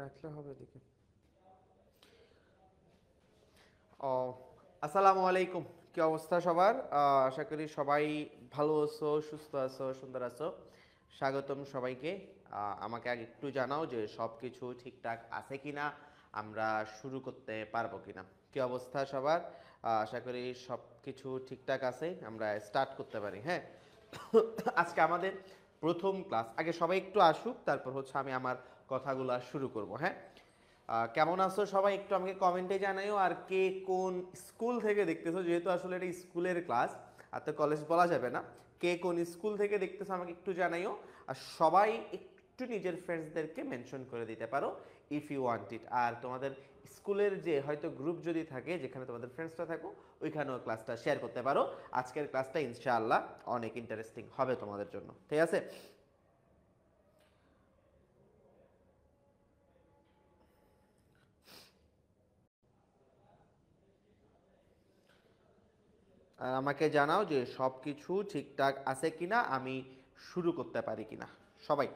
রাখলে হবে দেখি। ও, আসসালামু আলাইকুম। কি অবস্থা সবার? আশা করি সবাই ভালো আছো, সুস্থ আছো, সুন্দর আছো। স্বাগতম সবাইকে। আমাকে আগে একটু জানাও যে সব কিছু ঠিকঠাক আছে কিনা, আমরা শুরু করতে পারবো কিনা। কি অবস্থা সবার? আশা করি সব কিছু ঠিকঠাক আছে, আমরা স্টার্ট করতে পারি। হ্যাঁ, আজকে আমাদের প্রথম ক্লাস। আগে সবাই একটু আসুক, তারপর হচ্ছে আমি আমার কথাগুলো শুরু করব। হ্যাঁ, কেমন আছো সবাই একটু আমাকে কমেন্টে জানাইও। আর কে কোন স্কুল থেকে দেখতেছো, যেহেতু আসলে এটা স্কুলের ক্লাস, আর তো কলেজ বলা যাবে না। কে কোন স্কুল থেকে দেখতেছো আমাকে একটু জানাইও। আর সবাই একটু নিজের ফ্রেন্ডসদেরকে মেনশন করে দিতে পারো ইফ ইউ ওয়ান্ট ইট। আর তোমাদের স্কুলের যে হয়তো গ্রুপ যদি থাকে, যেখানে তোমাদের ফ্রেন্ডসরা থাকো, ওইখানেও ক্লাসটা শেয়ার করতে পারো। আজকের ক্লাসটা ইনশাআল্লাহ অনেক ইন্টারেস্টিং হবে তোমাদের জন্য, ঠিক আছে? আর আমাকে জানাও যে সব কিছু ঠিকঠাক আছে কিনা, আমি শুরু করতে পারি কিনা সবাই।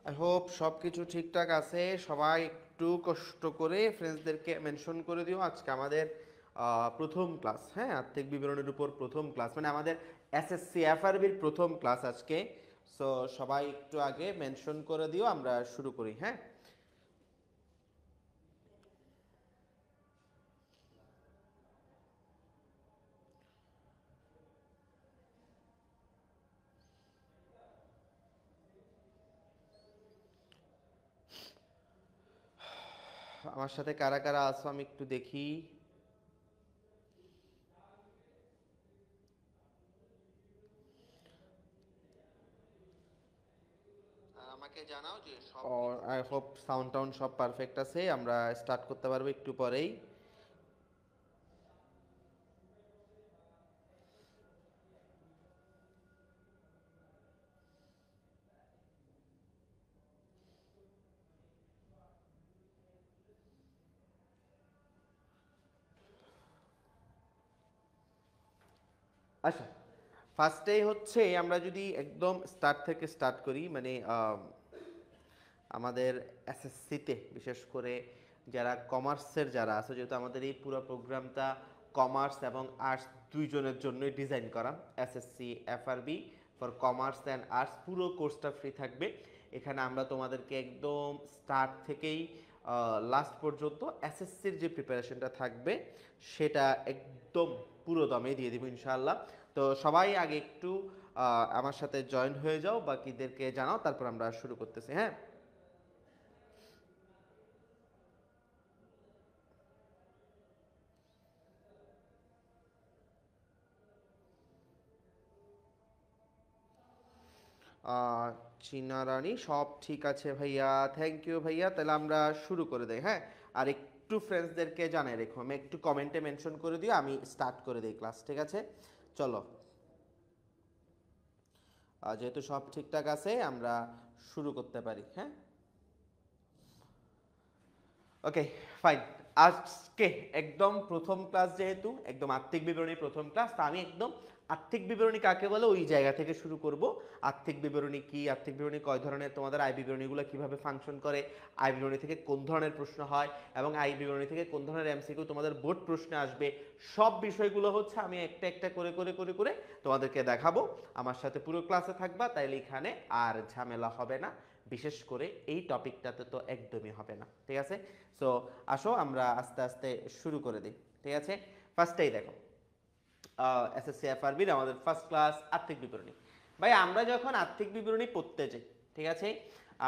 আই হোপ সব কিছু ঠিকঠাক আছে। সবাই একটু কষ্ট করে ফ্রেন্ডসদেরকে মেনশন করে দিও। আজকে আমাদের প্রথম ক্লাস। হ্যাঁ, আর্থিক বিবরণের উপর প্রথম ক্লাস, মানে আমাদের এসএসসি এফআরবির প্রথম ক্লাস আজকে। সো সবাই একটু আগে মেনশন করে দিও, আমরা শুরু করি। হ্যাঁ, আমার সাথে কারা কারা আছো আমি একটু দেখি। আমাকে জানাও যে সব, আই হোপ সাউন্ড টাউন সব পারফেক্ট আছে, আমরা স্টার্ট করতে পারবো একটু পরেই। আচ্ছা, ফার্স্টেই হচ্ছে আমরা যদি একদম স্টার্ট থেকে স্টার্ট করি, মানে আমাদের এসএসসিতে বিশেষ করে যারা কমার্সের যারা আছে, যেহেতু আমাদের এই পুরো প্রোগ্রামটা কমার্স এবং আর্টস দুইজনের জন্যই ডিজাইন করা। SSC FRB for commerce and arts পুরো কোর্সটা ফ্রি থাকবে। এখানে আমরা তোমাদেরকে একদম স্টার্ট থেকেই লাস্ট পর্যন্ত এসএসসির যে প্রিপারেশনটা থাকবে সেটা একদম পুরো দমে দিয়ে দিব ইনশাআল্লাহ। তো সবাই আগে একটু আমার সাথে জয়েন হয়ে যাও, বাকিদেরকে জানাও, তারপর আমরা শুরু করতেছি। হ্যাঁ, চীনা রানী সব ঠিক আছে ভাইয়া, থ্যাংক ইউ ভাইয়া। তাহলে আমরা শুরু করে দেই। হ্যাঁ, আর একটু ফ্রেন্ডসদেরকে জানাই রেখো, আমি একটু কমেন্টে মেনশন করে দিও, আমি স্টার্ট করে দিই ক্লাস, ঠিক আছে? চলো, যেহেতু সব ঠিকঠাক আছে আমরা শুরু করতে পারি। হ্যাঁ, ওকে, ফাইন। আজকে একদম প্রথম ক্লাস, যেহেতু একদম আর্থিক বিবরণী প্রথম ক্লাস, তা আমি একদম আর্থিক বিবরণী কাকে বলে ওই জায়গা থেকে শুরু করব। আর্থিক বিবরণী কি, আর্থিক বিবরণী কয় ধরনের, তোমাদের আয় বিবরণীগুলো কিভাবে ফাংশন করে, আয় বিবরণী থেকে কোন ধরনের প্রশ্ন হয়, এবং আয় বিবরণী থেকে কোন ধরনের এমসিকিউ তোমাদের বোর্ড প্রশ্নে আসবে, সব বিষয়গুলো হচ্ছে আমি একটা একটা করে করে করে করে তোমাদেরকে দেখাবো। আমার সাথে পুরো ক্লাসে থাকবা, তাইলে এখানে আর ঝামেলা হবে না। বিশেষ করে এই টপিকটাতে তো একদমই হবে না, ঠিক আছে? সো আসো আমরা আস্তে আস্তে শুরু করে দিই, ঠিক আছে? ফার্স্টেই দেখো, এসএসসি এফআরবির আমাদের ফার্স্ট ক্লাস আর্থিক বিবরণী। ভাই, আমরা যখন আর্থিক বিবরণী পড়তে যাই, ঠিক আছে,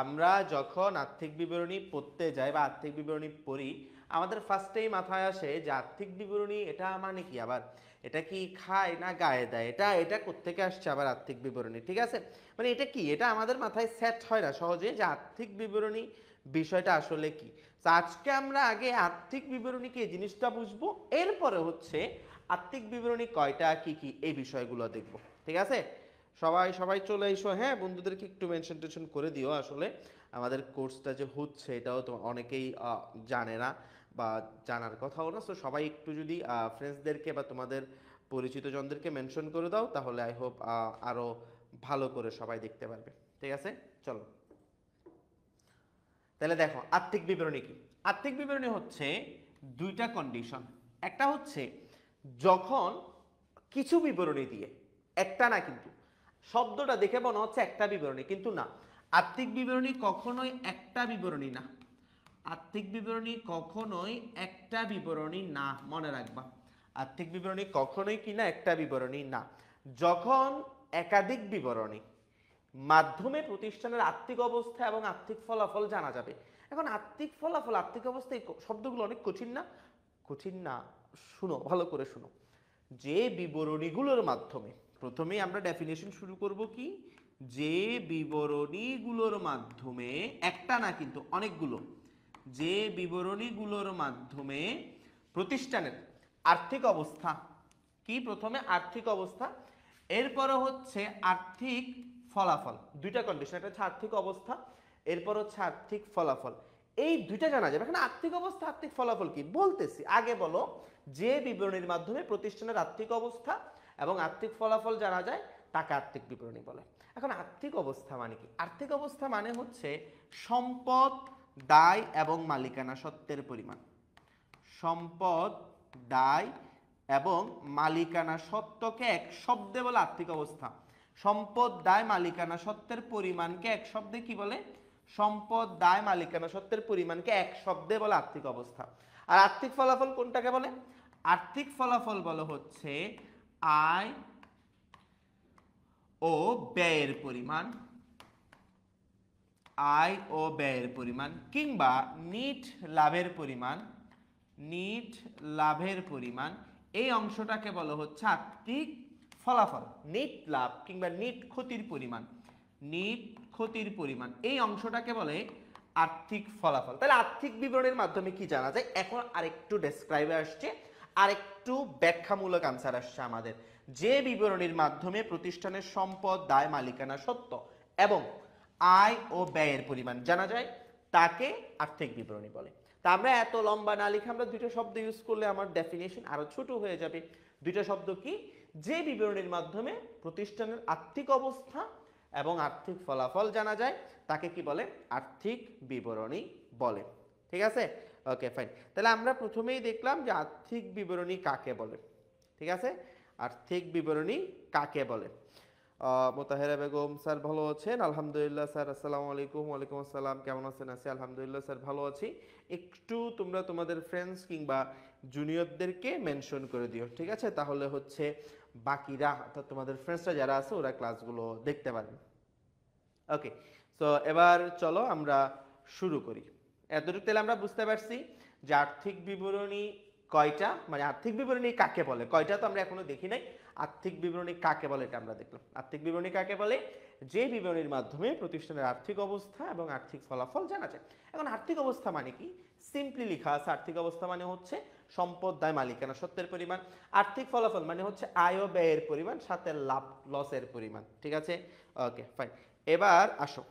আমরা যখন আর্থিক বিবরণী পড়তে যাই বা আর্থিক বিবরণী পড়ি, আমাদের ফার্স্টেই মাথায় আসে যে আর্থিক বিবরণী এটা মানে কি, আবার এটা কি খায় না গায়ে দেয়, এটা এটা কোত্থেকে আসছে আবার আর্থিক বিবরণী, ঠিক আছে? মানে এটা কি, এটা আমাদের মাথায় সেট হয় না সহজে যে আর্থিক বিবরণী বিষয়টা আসলে কি। তো আজকে আমরা আগে আর্থিক বিবরণী কি এই জিনিসটা বুঝবো, এরপরে হচ্ছে আর্থিক বিবরণী কয়টা কি কি এই বিষয়গুলো দেখব। ঠিক আছে, সবাই সবাই চলে এসো। হ্যাঁ, বন্ধুদেরকে একটু মেনশন টেনশন করে দিও। আসলে আমাদের কোর্সটা যে হচ্ছে এটাও তো অনেকেই জানে না বা জানার কথাও না। সো সবাই একটু যদি ফ্রেন্ডসদেরকে বা তোমাদের পরিচিত জনদেরকে মেনশন করে দাও, তাহলে আই হোপ আরো ভালো করে সবাই দেখতে পারবে। ঠিক আছে, চলো তাহলে দেখো আর্থিক বিবরণী কি। আর্থিক বিবরণী হচ্ছে দুইটা কন্ডিশন। একটা হচ্ছে যখন কিছু বিবরণী দিয়ে, একটা না কিন্তু, শব্দটা দেখে মনে হচ্ছে একটা বিবরণী, কিন্তু না, আর্থিক বিবরণী কখনোই একটা বিবরণী না। আর্থিক বিবরণী কখনোই একটা বিবরণী না, মনে রাখবা। আর্থিক বিবরণী কখনোই কি না, একটা বিবরণী না। যখন একাধিক বিবরণী মাধ্যমে প্রতিষ্ঠানের আর্থিক অবস্থা এবং আর্থিক ফলাফল জানা যাবে। এখন আর্থিক ফলাফল, আর্থিক অবস্থা, এই শব্দগুলো অনেক কঠিন না? কঠিন না, শুনো ভালো করে শুনো। যে বিবরণীগুলোর মাধ্যমে, প্রথমেই আমরা ডেফিনেশন শুরু করব কি, যে বিবরণীগুলোর মাধ্যমে, একটা না কিন্তু অনেকগুলো, যে বিবরণীগুলোর মাধ্যমে প্রতিষ্ঠানের আর্থিক অবস্থা কি, প্রথমে আর্থিক অবস্থা, এরপরে হচ্ছে আর্থিক ফলাফল। দুইটা কন্ডিশন, একটা হচ্ছে আর্থিক অবস্থা, এরপর হচ্ছে আর্থিক ফলাফল। এই দুইটা জানা যাবে। এখানে আর্থিক অবস্থা আর্থিক ফলাফল কি বলতেছি, আগে বলো যে বিবরণীর মাধ্যমে প্রতিষ্ঠানের আর্থিক অবস্থা এবং আর্থিক ফলাফল জানা যায় তাকে আর্থিক বিবরণী বলে। এখন আর্থিক অবস্থা মানে কি? আর্থিক অবস্থা মানে হচ্ছে সম্পদ, দায় এবং মালিকানা সত্ত্বের পরিমাণ। সম্পদ, দায় এবং মালিকানা সত্ত্বকে এক শব্দে বলে আর্থিক অবস্থা। সম্পদ, দায়, মালিকানা সত্ত্বের পরিমাণকে এক শব্দে কি বলে? সম্পদ, দায়, মালিকানা সত্ত্বের পরিমাণকে এক শব্দে বলে আর্থিক অবস্থা। আর আর্থিক ফলাফল কোনটাকে বলে? আর্থিক ফলাফল বলে হচ্ছে আয় ও ব্যয়ের পরিমাণ, আয় ও ব্যয়ের পরিমাণ, কিংবা নিট লাভের পরিমাণ, নিট লাভের পরিমাণ, এই অংশটাকে বলা হচ্ছে আর্থিক ফলাফল। নিট লাভ কিংবা নিট ক্ষতির পরিমাণ, নিট ক্ষতির পরিমাণ, এই অংশটাকে বলে আর্থিক ফলাফল। তাহলে আর্থিক বিবরণের মাধ্যমে কি জানা যায়? এখন আরেকটু ডেসক্রাইবে আসছে, আরেকটু ব্যাখ্যামূলক আনসার আসছে আমাদের। যে বিবরণীর মাধ্যমে প্রতিষ্ঠানের সম্পদ, দায়, মালিকানা সত্ত্ব এবং আয় ও ব্যয়ের পরিমাণ জানা যায় তাকে আর্থিক বিবরণী বলে। তা আমরা এত লম্বা না লিখে আমরা দুটো শব্দ ইউজ করলে আমার ডেফিনেশন আরো ছোট হয়ে যাবে। দুটো শব্দ কি? যে বিবরণীর মাধ্যমে প্রতিষ্ঠানের আর্থিক অবস্থা এবং আর্থিক ফলাফল জানা যায় তাকে কি বলে? আর্থিক বিবরণী বলে। ঠিক আছে, ওকে ফাইন। তাহলে আমরা প্রথমেই দেখলাম যে আর্থিক বিবরণী কাকে বলে। ঠিক আছে, আর্থিক বিবরণী কাকে বলে। মোতাহেরা বেগম স্যার ভালো আছেন? আলহামদুলিল্লাহ স্যার। আসসালামু আলাইকুম। ওয়ালাইকুম আসসালাম। কেমন আছেন? আছি আলহামদুলিল্লাহ স্যার, ভালো আছি। একটু তোমরা তোমাদের ফ্রেন্ডস কিংবা জুনিয়রদেরকে মেনশন করে দিও, ঠিক আছে? তাহলে হচ্ছে বাকিরা অর্থাৎ তোমাদের ফ্রেন্ডসরা যারা আছে ওরা ক্লাসগুলো দেখতে পারবে। ওকে, সো এবার চলো আমরা শুরু করি। এতটুকু তাহলে আমরা বুঝতে পারছি যে আর্থিক বিবরণী কয়টা, মানে আর্থিক বিবরণী কাকে বলে, কয়টা তো আমরা এখনো দেখি নাই। আর্থিক বিবরণী কাকে বলে এটা আমরা দেখলাম। আর্থিক বিবরণী কাকে বলে? যে বিবরণীর মাধ্যমে প্রতিষ্ঠানের আর্থিক অবস্থা এবং আর্থিক ফলাফল জানা যায়। এখন আর্থিক অবস্থা মানে কি? সিম্পলি লেখা আছে, আর্থিক অবস্থা মানে হচ্ছে সম্পদ, দায়, মালিকানা সত্ত্বের পরিমাণ। আর্থিক ফলাফল মানে হচ্ছে আয় ও ব্যয়ের পরিমাণ, সাথে লাভ লসের পরিমাণ। ঠিক আছে, ওকে ফাইন। এবার আসো,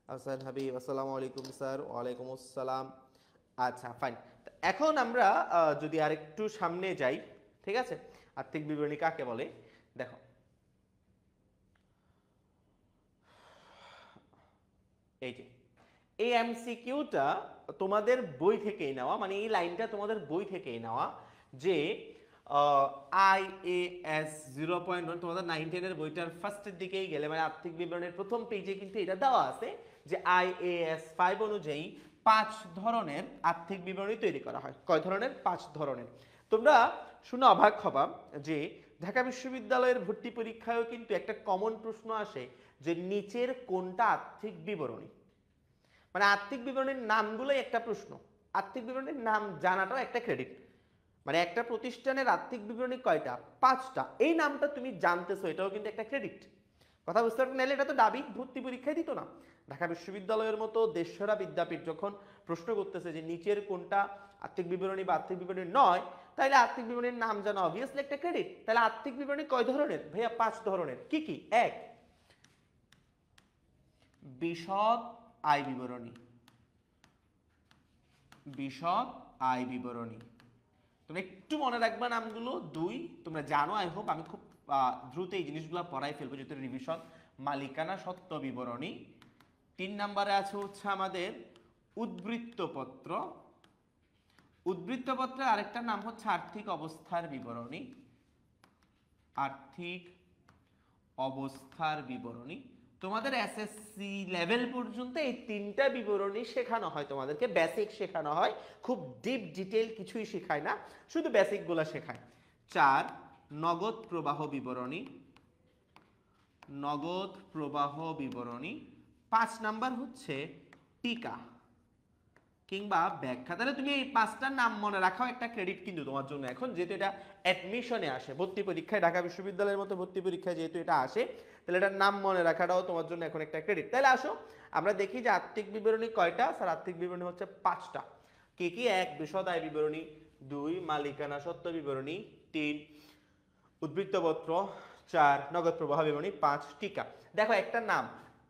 আহসান হাবিব আসসালামু আলাইকুম স্যার। ওয়ালাইকুম আসসালাম। আচ্ছা ফাইন। এখন আমরা যদি আরেকটু সামনে যাই, ঠিক আছে, আর্থিক বিবরণী কাকে বলে দেখো। এই যে এই এমসিকিউটা তোমাদের বই থেকেই নেওয়া, মানে এই লাইনটা তোমাদের বই থেকেই নেওয়া, যে IAS 0.1 তোমাদের 9-10 এর বইটার ফার্স্টের দিকেই গেলে, মানে আর্থিক বিবরণের প্রথম পেজে কিন্তু এটা দেওয়া আছে যে IAS 5 অনুযায়ী 5 ধরনের আর্থিক বিবরণী তৈরি করা হয়। কয় ধরনের? 5 ধরনের। তোমরা শুনে অবাক হবা যে ঢাকা বিশ্ববিদ্যালয়ের ভর্তি পরীক্ষায়ও কিন্তু একটা কমন প্রশ্ন আসে যে নিচের কোনটা আর্থিক বিবরণী। মানে আর্থিক বিবরণীর নামগুলোই একটা প্রশ্ন, আর্থিক বিবরণীর নাম জানাটাও একটা ক্রেডিট। মানে একটা প্রতিষ্ঠানের আর্থিক বিবরণী কয়টা? 5টা। এই নামটা তুমি জানতেছো, এটাও কিন্তু একটা ক্রেডিট। কথা বুঝতে পারবেন? নাহলে এটা তো দাবি ভর্তি পরীক্ষায় দিত না। ঢাকা বিশ্ববিদ্যালয়ের মতো দেশসেরা বিদ্যাপীঠ যখন প্রশ্ন করতেছে যে নিচের কোনটা আর্থিক বিবরণী বা আর্থিক বিবরণী নয়, তাহলে আর্থিক বিবরণীর নাম জানা অবভিয়াসলি একটা ক্রেডিট। তাহলে আর্থিক বিবরণী কয় ধরনের ভাইয়া? 5 ধরনের। কি কি? এক, বিশদ আয় বিবরণী। বিশদ আয় বিবরণী, তোমরা একটু মনে রাখবা নামগুলো। দুই, তোমরা জানো আই হোপ, আমি খুব দ্রুত এই জিনিসগুলো পড়াই ফেলবো যেহেতু রিভিশন। মালিকানা সত্ত্ব বিবরণী। 3 নম্বরে আছে হচ্ছে আমাদের উদ্বৃত্তপত্র। উদ্বৃত্তপত্রের আরেকটা নাম হচ্ছে আর্থিক অবস্থার বিবরণী। আর্থিক অবস্থার বিবরণী। তোমাদের এসএসসি লেভেল পর্যন্ত এই 3টা বিবরণী শেখানো হয়, তোমাদেরকে বেসিক শেখানো হয়, খুব ডিপ ডিটেইল কিছুই শেখায় না, শুধু বেসিকগুলো শেখায়। 4, নগদ প্রবাহ বিবরণী। নগদ প্রবাহ বিবরণী। 5 নাম্বার হচ্ছে টিকা কিংবা ব্যাখ্যা। তাহলে তুমি এই 5টার নাম মনে রাখাও একটা ক্রেডিট কিন্তু তোমার জন্য এখন, যেহেতু এটা অ্যাডমিশনে আসে, ভর্তি পরীক্ষায়, ঢাকা বিশ্ববিদ্যালয়ের মতো ভর্তি পরীক্ষায় যেহেতু এটা আসে, তাহলে এটার নাম মনে রাখাটাও তোমার জন্য এখন একটা ক্রেডিট। তাহলে আসো আমরা দেখি যে আর্থিক বিবরণী কয়টা। স্যার আর্থিক বিবরণী হচ্ছে 5টা। কি কি? 1, বিশদ আয় বিবরণী। 2, মালিকানা সত্ত্ব বিবরণী। 3, উদ্বৃত্তপত্র। 4, নগদ প্রবাহ বিবরণী। 5, টিকা। দেখো একটা নাম,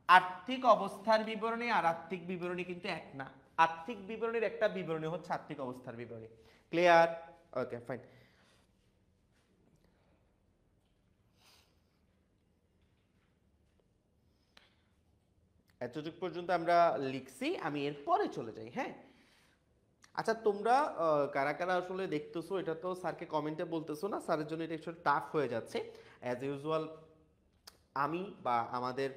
আর্থিক অবস্থার বিবরণী আর আর্থিক বিবরণী কিন্তু এক না। আর্থিক বিবরণীর একটা বিবরণী হচ্ছে আর্থিক অবস্থার বিবরণী। ক্লিয়ার? Okay fine. এতটুকু পর্যন্ত আমরা লিখছি, আমি এরপরে চলে যাই। হ্যাঁ, আচ্ছা তোমরা কারা কারা আসলে দেখতেছো, এটা তো স্যারকে কমেন্টে বলতেছো না, স্যারের জন্য এটা একটু টাফ হয়ে যাচ্ছে অ্যাজ ইউজুয়াল। আমি বা আমাদের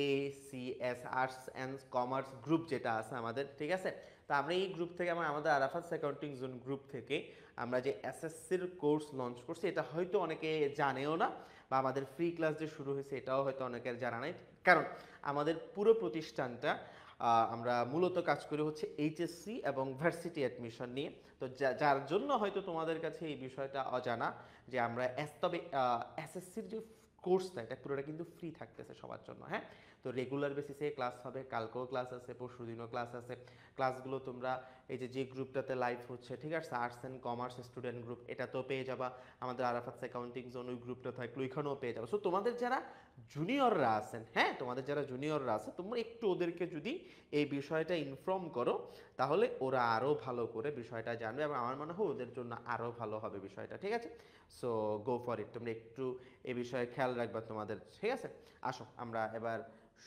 ACS arts and commerce group যেটা আছে আমাদের, ঠিক আছে, তো আমরা এই গ্রুপ থেকে আমাদের আরাফাত অ্যাকাউন্টিং জোন গ্রুপ থেকে আমরা যে এসএসসির কোর্স লঞ্চ করছি, এটা হয়তো অনেকে জানেও না, বা আমাদের ফ্রি ক্লাস যে শুরু হয়েছে এটাও হয়তো অনেকের জানা নাই। কারণ আমাদের পুরো প্রতিষ্ঠানটা আমরা মূলত কাজ করি হচ্ছে এইচএসসি এবং ভার্সিটি অ্যাডমিশন নিয়ে। তো যার জন্য হয়তো তোমাদের কাছে এই বিষয়টা অজানা যে আমরা তবে এসএসসির যে কোর্সটা, এটা পুরোটা কিন্তু ফ্রি থাকতেছে সবার জন্য। হ্যাঁ, তো রেগুলার বেসিসে ক্লাস হবে, কালকেও ক্লাস আছে, পরশু দিনও ক্লাস আছে। ক্লাসগুলো তোমরা এই যে গ্রুপটাতে লাইভ হচ্ছে, ঠিক আছে, arts and commerce student group, এটাতেও পেয়ে যাবা। আমাদের আরাফাত অ্যাকাউন্টিং জোন ওই গ্রুপটা থাকলে ওইখানেও পেয়ে যাবে। সো তোমাদের যারা জুনিয়ররা আছেন, হ্যাঁ, তোমাদের যারা জুনিয়ররা আছে, তোমরা একটু ওদেরকে যদি এই বিষয়টা ইনফর্ম করো, তাহলে ওরা আরও ভালো করে বিষয়টা জানবে এবং আমার মনে হয় ওদের জন্য আরও ভালো হবে বিষয়টা। ঠিক আছে, সো গো ফর ইট। তোমরা একটু এ বিষয়ে খেয়াল রাখবা তোমাদের। ঠিক আছে, আসো আমরা এবার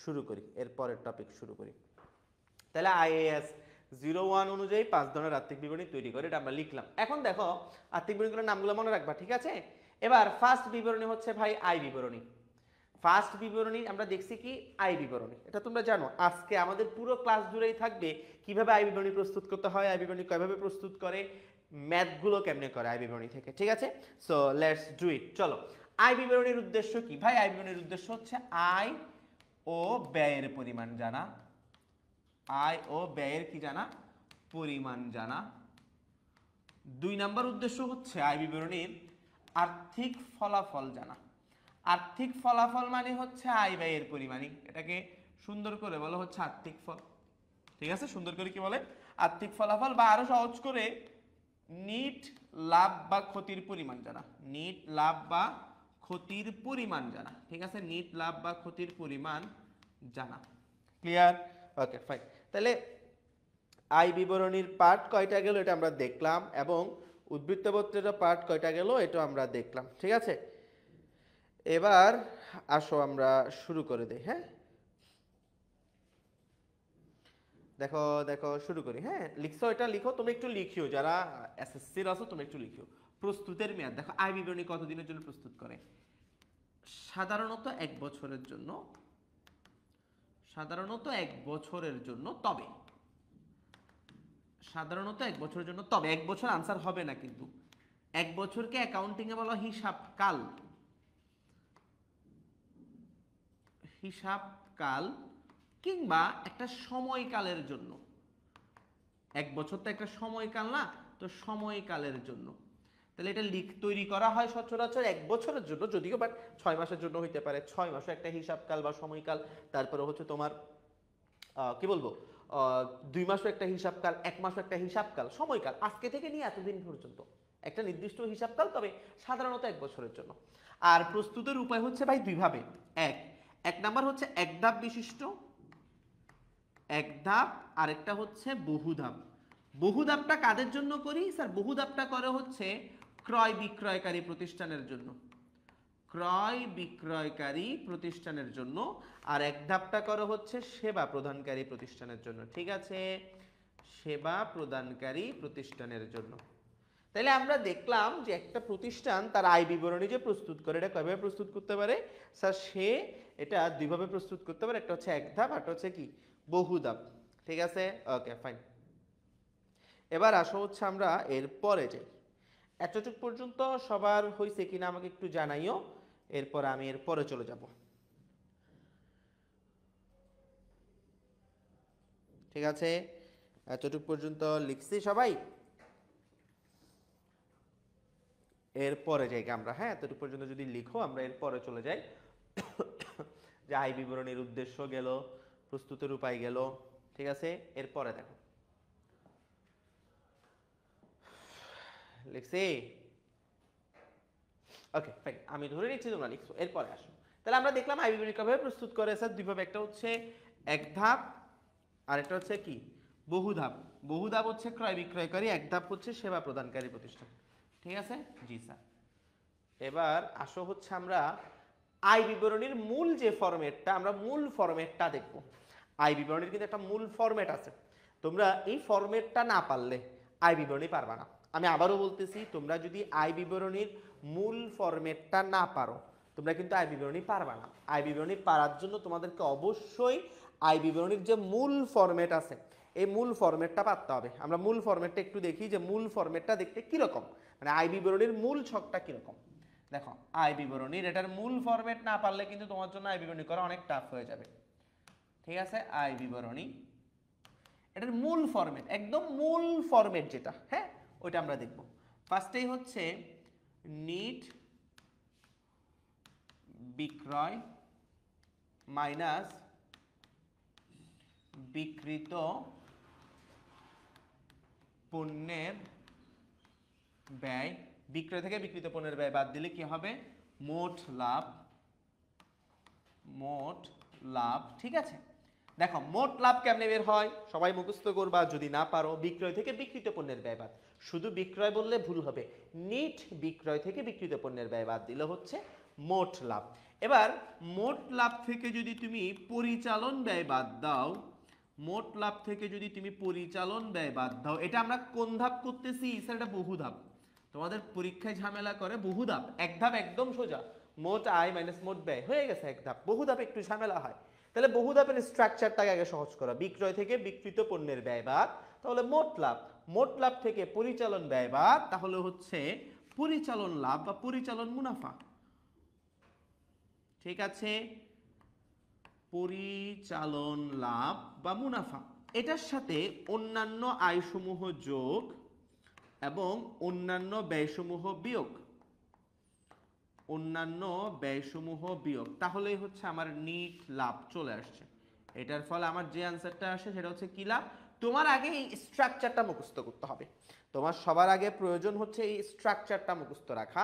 শুরু করি, এরপরের টপিক শুরু করি। তাহলে IAS 01 অনুযায়ী 5 ধরনের আর্থিক বিবরণী তৈরি করে, এটা আমরা লিখলাম। এখন দেখো আর্থিক বিবরণীগুলোর নামগুলো মনে রাখবা, ঠিক আছে। এবার ফার্স্ট বিবরণী হচ্ছে ভাই আয় বিবরণী। ফার্স্ট বিবরণী আমরা দেখছি কি? আয় বিবরণী। এটা তোমরা জানো, আজকে আমাদের পুরো ক্লাস জুড়েই থাকবে কিভাবে আয় বিবরণী প্রস্তুত করতে হয়, আয় বিবরণী কিভাবে প্রস্তুত করে, ম্যাথগুলো কেমনে করে আয় বিবরণী থেকে। ঠিক আছে, সো লেটস ডু ইট। চলো, আয় বিবরণীর উদ্দেশ্য কি ভাই? আয় বিবরণীর উদ্দেশ্য হচ্ছে আয় ও ব্যয়ের পরিমাণ জানা। আয় ও ব্যয়ের কি জানা? পরিমাণ জানা। 2 নম্বর উদ্দেশ্য হচ্ছে আয় বিবরণীর আর্থিক ফলাফল জানা। আর্থিক ফলাফল মানে হচ্ছে আয় ব্যয়ের পরিমাণই, এটাকে সুন্দর করে বলা হচ্ছে আর্থিক ফল। ঠিক আছে, সুন্দর করে কি বলে? আর্থিক ফলাফল, বা আরো সহজ করে নিট লাভ বা ক্ষতির পরিমাণ জানা। নিট লাভ বা ক্ষতির পরিমাণ জানা। ঠিক আছে, নিট লাভ বা ক্ষতির পরিমাণ জানা। ক্লিয়ার? Okay fine. তাহলে আয় বিবরণীর পার্ট কয়টা গেল এটা আমরা দেখলাম, এবং উদ্বৃত্তপত্রের পার্ট কয়টা গেল এটা আমরা দেখলাম। ঠিক আছে, এবার আসো আমরা শুরু করে দিই। হ্যাঁ, দেখো দেখো শুরু করি। হ্যাঁ, লিখছো, এটা লিখো, তুমি একটু লিখিও, যারা এসএসসির আছো তুমি একটু লিখিও। প্রস্তুতের মেয়াদ দেখো, আয় বিবরণী কতদিনের জন্য প্রস্তুত করে? সাধারণত 1 বছরের জন্য। সাধারণত 1 বছরের জন্য, তবে সাধারণত 1 বছরের জন্য, তবে 1 বছর আনসার হবে না কিন্তু। 1 বছরকে অ্যাকাউন্টিং এ বলা হিসাব কাল। হিসাব কাল কিংবা একটা সময়কালের জন্য। 1 বছর তো একটা সময়কাল না, তো সময়কালের জন্য। তাহলে এটা তৈরি করা হয় সচরাচর 1 বছরের জন্য, যদিও বাট 6 মাসের জন্য হইতে পারে, 6 মাসও একটা হিসাবকাল বা সময়কাল। তারপরে হচ্ছে তোমার কি বলবো 2 মাসও একটা হিসাবকাল, 1 মাসও একটা হিসাবকাল, সময়কাল আজকে থেকে নিয়ে এতদিন পর্যন্ত একটা নির্দিষ্ট হিসাবকাল, তবে সাধারণত 1 বছরের জন্য। আর প্রস্তুতের উপায় হচ্ছে ভাই দুইভাবে। এক নাম্বার হচ্ছে এক ধাপ বিশিষ্ট, এক ধাপ, আরেকটা হচ্ছে বহুধাপ। বহুধাপটা কাদের জন্য করি স্যার? বহুধাপটা করে হচ্ছে ক্রয় বিক্রয়কারী প্রতিষ্ঠানের জন্য, ক্রয় বিক্রয়কারী প্রতিষ্ঠানের জন্য। আর এক ধাপটা করে হচ্ছে সেবা প্রদানকারী প্রতিষ্ঠানের জন্য। ঠিক আছে, সেবা প্রদানকারী প্রতিষ্ঠানের জন্য। তাহলে আমরা দেখলাম যে একটা প্রতিষ্ঠান তার আয় বিবরণী যে প্রস্তুত করে, এটা কয়ভাবে প্রস্তুত করতে পারে স্যার? সে এটা দুইভাবে প্রস্তুত করতে পারে, একটা হচ্ছে এক ধাপ, আর একটা হচ্ছে কি বহু ধাপ। ঠিক আছে, ওকে ফাইন। এবার আসো হচ্ছে আমরা এর পরে যাই। এতটুক পর্যন্ত সবার হয়েছে কিনা আমাকে একটু জানাইও, এরপর আমি এর পরে চলে যাব। ঠিক আছে, এতটুক পর্যন্ত লিখছি সবাই? এর পরে যাই আমরা, হ্যাঁ এতটুকু পর্যন্ত যদি লিখো আমরা এর পরে চলে যাই। যে আয় বিবরণীর উদ্দেশ্য গেল, প্রস্তুতের উপায় গেল। ঠিক আছে, এরপরে দেখো লিখছি। ওকে ফাইন, আমি ধরে নিচ্ছি তোমরা লিখছো, এরপরে আসো। তাহলে আমরা দেখলাম আয় বিবরণী কিভাবে প্রস্তুত করে স্যার? দুইভাবে, একটা হচ্ছে এক ধাপ, আর একটা হচ্ছে কি বহু ধাপ। বহু ধাপ হচ্ছে ক্রয় বিক্রয়কারী, এক ধাপ হচ্ছে সেবা প্রদানকারী প্রতিষ্ঠান। ঠিক আছে, জি স্যার। এবার আসো হচ্ছে আমরা আয় বিবরণীর মূল যে ফরম্যাটটা, আমরা মূল ফরম্যাটটা দেখব। আয় বিবরণীর কিন্তু একটা মূল ফরম্যাট আছে, তোমরা এই ফরম্যাটটা না পারলে আয় বিবরণী পারবা না। আমি আবারও বলতেছি, তোমরা যদি আয় বিবরণীর মূল ফরম্যাটটা না পারো, তোমরা কিন্তু আয় বিবরণী পারবা না। আয় বিবরণী পারার জন্য তোমাদেরকে অবশ্যই আয় বিবরণীর যে মূল ফরম্যাট আছে, এই মূল ফরম্যাটটা পারতে হবে। আমরা মূল ফরম্যাটটা একটু দেখি, যে মূল ফরম্যাটটা দেখতে কিরকম, মানে আয় বিবরণীর মূল ছকটা কিরকম। দেখো আয় বিবরণীর এটার মূল ফরম্যাট না পারলে কিন্তু তোমার জন্য আয় বিবরণী করা অনেক টাফ হয়ে যাবে। ঠিক আছে, আয় বিবরণী এটার মূল ফরম্যাট, একদম মূল ফরম্যাট যেটা, হ্যাঁ ওইটা আমরা দেখব। ফার্স্টেই হচ্ছে নিট বিক্রয় মাইনাস বিক্রিত পণ্যের ব্যয়। বিক্রয় থেকে বিক্রিত পণ্যের ব্যয় বাদ দিলে কি হবে? মোট লাভ। মোট লাভ। ঠিক আছে, দেখো মোট লাভ কেমনে বের হয় সবাই মুখস্থ করবা, যদি না পারো বিক্রয় থেকে বিক্রিত পণ্যের ব্যয় বাদ। শুধু বিক্রয় বললে ভুল হবে, নিট বিক্রয় থেকে বিক্রিত পণ্যের ব্যয় বাদ দিলে হচ্ছে মোট লাভ। এবার মোট লাভ থেকে যদি তুমি পরিচালন ব্যয় বাদ দাও, মোট লাভ থেকে যদি তুমি পরিচালন ব্যয় বাদ দাও, এটা আমরা কোন ধাপ করতেছি স্যার? এটা বহু ধাপ। তোমাদের পরীক্ষায় ঝামেলা করে বহু ধাপ, এক ধাপ একদম সোজা, মোট আয় মাইনাস মোট ব্যয় হয়ে গেছে এক ধাপ। বহু ধাপ একটু ঝামেলা হয়। তাহলে বহু ধাপের স্ট্রাকচারটাকে আগে সহজ করা, বিক্রয় থেকে বিক্রিত পণ্যের ব্যয় বাদ, তাহলে মোট লাভ। মোট লাভ থেকে পরিচালন ব্যয় বাদ, তাহলে হচ্ছে পরিচালন লাভ বা পরিচালন মুনাফা। ঠিক আছে, পরিচালন লাভ বা মুনাফা। এটার সাথে অন্যান্য আয়সমূহ যোগ এবং অন্যান্য ব্যয়সমূহ বিয়োগ, অন্যান্য ব্যয়সমূহ বিয়োগ, তাহলেই হচ্ছে আমার নিট লাভ চলে আসছে। এটার ফলে আমার যে অ্যান্সারটা আসে সেটা হচ্ছে কি লাভ। তোমার আগে এই স্ট্রাকচারটা মুখস্থ করতে হবে, তোমার সবার আগে প্রয়োজন হচ্ছে এই স্ট্রাকচারটা মুখস্থ রাখা,